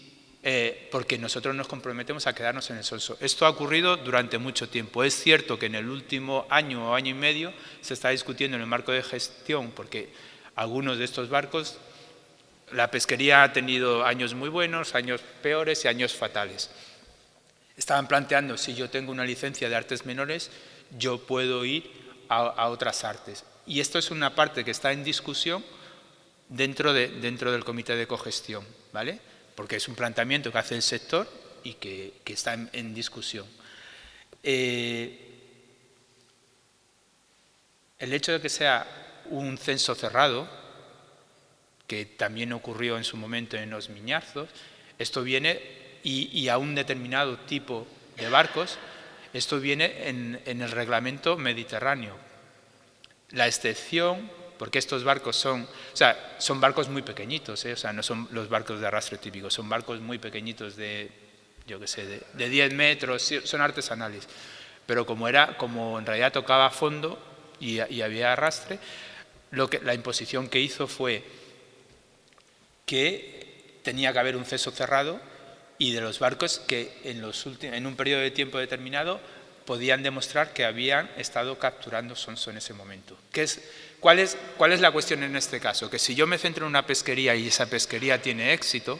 porque nosotros nos comprometemos a quedarnos en el Sonso. Esto ha ocurrido durante mucho tiempo. Es cierto que en el último año o año y medio se está discutiendo en el marco de gestión, porque algunos de estos barcos, la pesquería ha tenido años muy buenos, años peores y años fatales. Estaban planteando: si yo tengo una licencia de artes menores, yo puedo ir a otras artes. Y esto es una parte que está en discusión dentro del comité de cogestión, ¿vale? Porque es un planteamiento que hace el sector y que está en discusión. El hecho de que sea un censo cerrado, que también ocurrió en su momento en los Miñarzos, esto viene, y a un determinado tipo de barcos, esto viene en el reglamento mediterráneo. La excepción, porque estos barcos son barcos muy pequeñitos, o sea, no son los barcos de arrastre típicos, son barcos muy pequeñitos de 10 metros, son artesanales. Pero como en realidad tocaba fondo y había arrastre, la imposición que hizo fue que tenía que haber un censo cerrado, y de los barcos que en un periodo de tiempo determinado podían demostrar que habían estado capturando sonso en ese momento. ¿Cuál es la cuestión en este caso? Que si yo me centro en una pesquería y esa pesquería tiene éxito,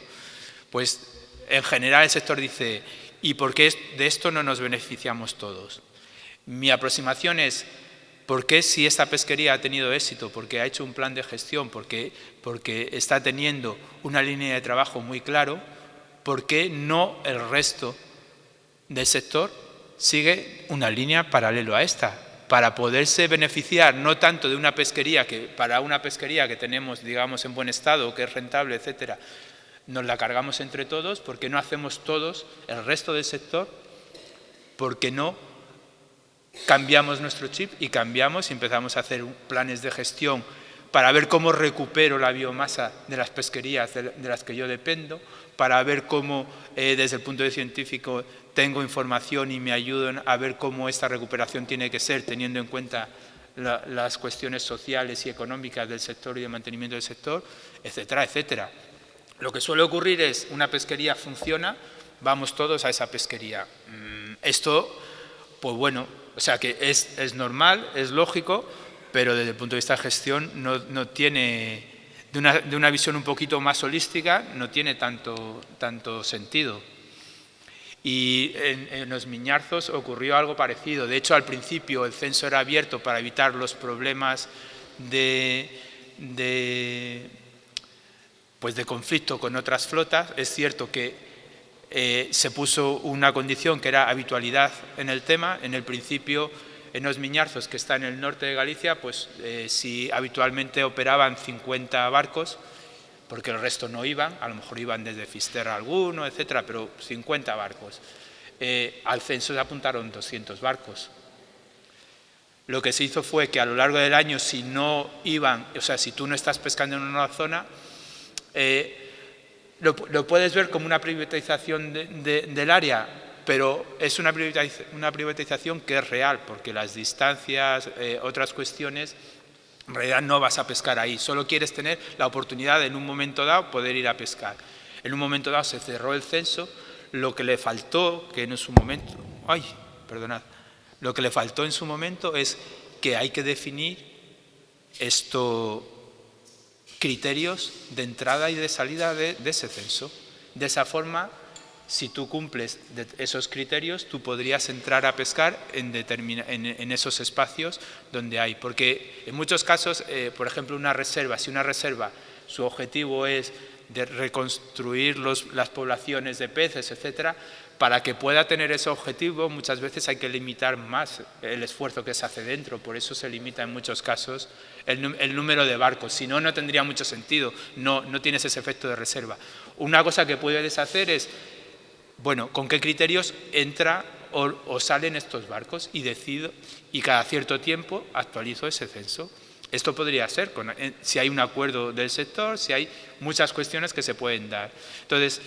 pues en general el sector dice: ¿y por qué de esto no nos beneficiamos todos? Mi aproximación es: ¿por qué, si esta pesquería ha tenido éxito, porque ha hecho un plan de gestión, porque está teniendo una línea de trabajo muy claro, por qué no el resto del sector sigue una línea paralela a esta, para poderse beneficiar no tanto de una pesquería para una pesquería que tenemos, digamos, en buen estado, que es rentable, etcétera, nos la cargamos entre todos? ¿Por qué no hacemos todos, el resto del sector? ¿Por qué no cambiamos nuestro chip y empezamos a hacer planes de gestión para ver cómo recupero la biomasa de las pesquerías de las que yo dependo, para ver cómo desde el punto de vista científico tengo información y me ayudan a ver cómo esta recuperación tiene que ser, teniendo en cuenta las cuestiones sociales y económicas del sector y de mantenimiento del sector, etcétera, etcétera? Lo que suele ocurrir es: una pesquería funciona, vamos todos a esa pesquería. Esto, pues bueno, o sea que es normal, es lógico, pero desde el punto de vista de gestión no tiene, de una visión un poquito más holística, no tiene tanto sentido. Y en los Miñarzos ocurrió algo parecido. De hecho, al principio el censo era abierto para evitar los problemas de conflicto con otras flotas. Es cierto que se puso una condición que era habitualidad en el tema. En el principio, en los Miñarzos, que está en el norte de Galicia, pues si habitualmente operaban 50 barcos, porque el resto no iban, a lo mejor iban desde Fisterra alguno, etcétera, pero 50 barcos. Al censo se apuntaron 200 barcos. Lo que se hizo fue que a lo largo del año, si no iban, o sea, si tú no estás pescando en una zona, lo puedes ver como una privatización del área, pero es una privatización que es real, porque las distancias, otras cuestiones, en realidad no vas a pescar ahí, solo quieres tener la oportunidad de en un momento dado poder ir a pescar. En un momento dado se cerró el censo, lo que le faltó, que en su momento, lo que le faltó en su momento es que hay que definir criterios de entrada y de salida de ese censo. De esa forma, si tú cumples esos criterios, tú podrías entrar a pescar en esos espacios donde hay. Porque en muchos casos, por ejemplo, si una reserva, su objetivo es de reconstruir las poblaciones de peces, etcétera, para que pueda tener ese objetivo, muchas veces hay que limitar más el esfuerzo que se hace dentro. Por eso se limita en muchos casos el número de barcos. Si no, no tendría mucho sentido. No tienes ese efecto de reserva. Una cosa que puedes hacer es, bueno, ¿con qué criterios entra o salen estos barcos? Y decido, y cada cierto tiempo actualizo ese censo. Esto podría ser, si hay un acuerdo del sector, si hay muchas cuestiones que se pueden dar. Entonces,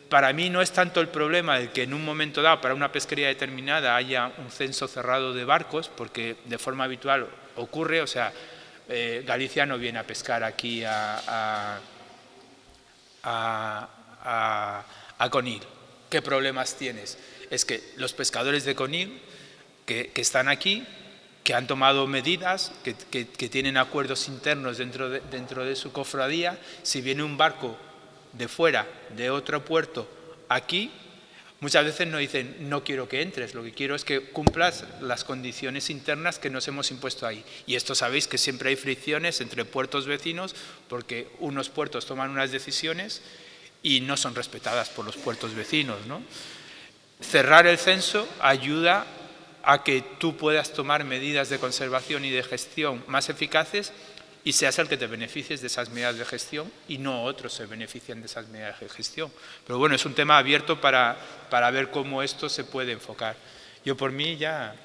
para mí no es tanto el problema de que en un momento dado, para una pesquería determinada, haya un censo cerrado de barcos, porque de forma habitual ocurre, o sea, Galicia no viene a pescar aquí a Conil. ¿Qué problemas tienes? Es que los pescadores de Conil que están aquí, que han tomado medidas, que tienen acuerdos internos dentro de su cofradía, si viene un barco de fuera, de otro puerto, aquí, muchas veces nos dicen, no quiero que entres, lo que quiero es que cumplas las condiciones internas que nos hemos impuesto ahí. Y esto sabéis que siempre hay fricciones entre puertos vecinos, porque unos puertos toman unas decisiones y no son respetadas por los puertos vecinos, ¿no? Cerrar el censo ayuda a que tú puedas tomar medidas de conservación y de gestión más eficaces y seas el que te beneficies de esas medidas de gestión y no otros se benefician de esas medidas de gestión. Pero bueno, es un tema abierto para ver cómo esto se puede enfocar. Yo por mí ya...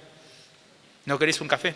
¿No queréis un café?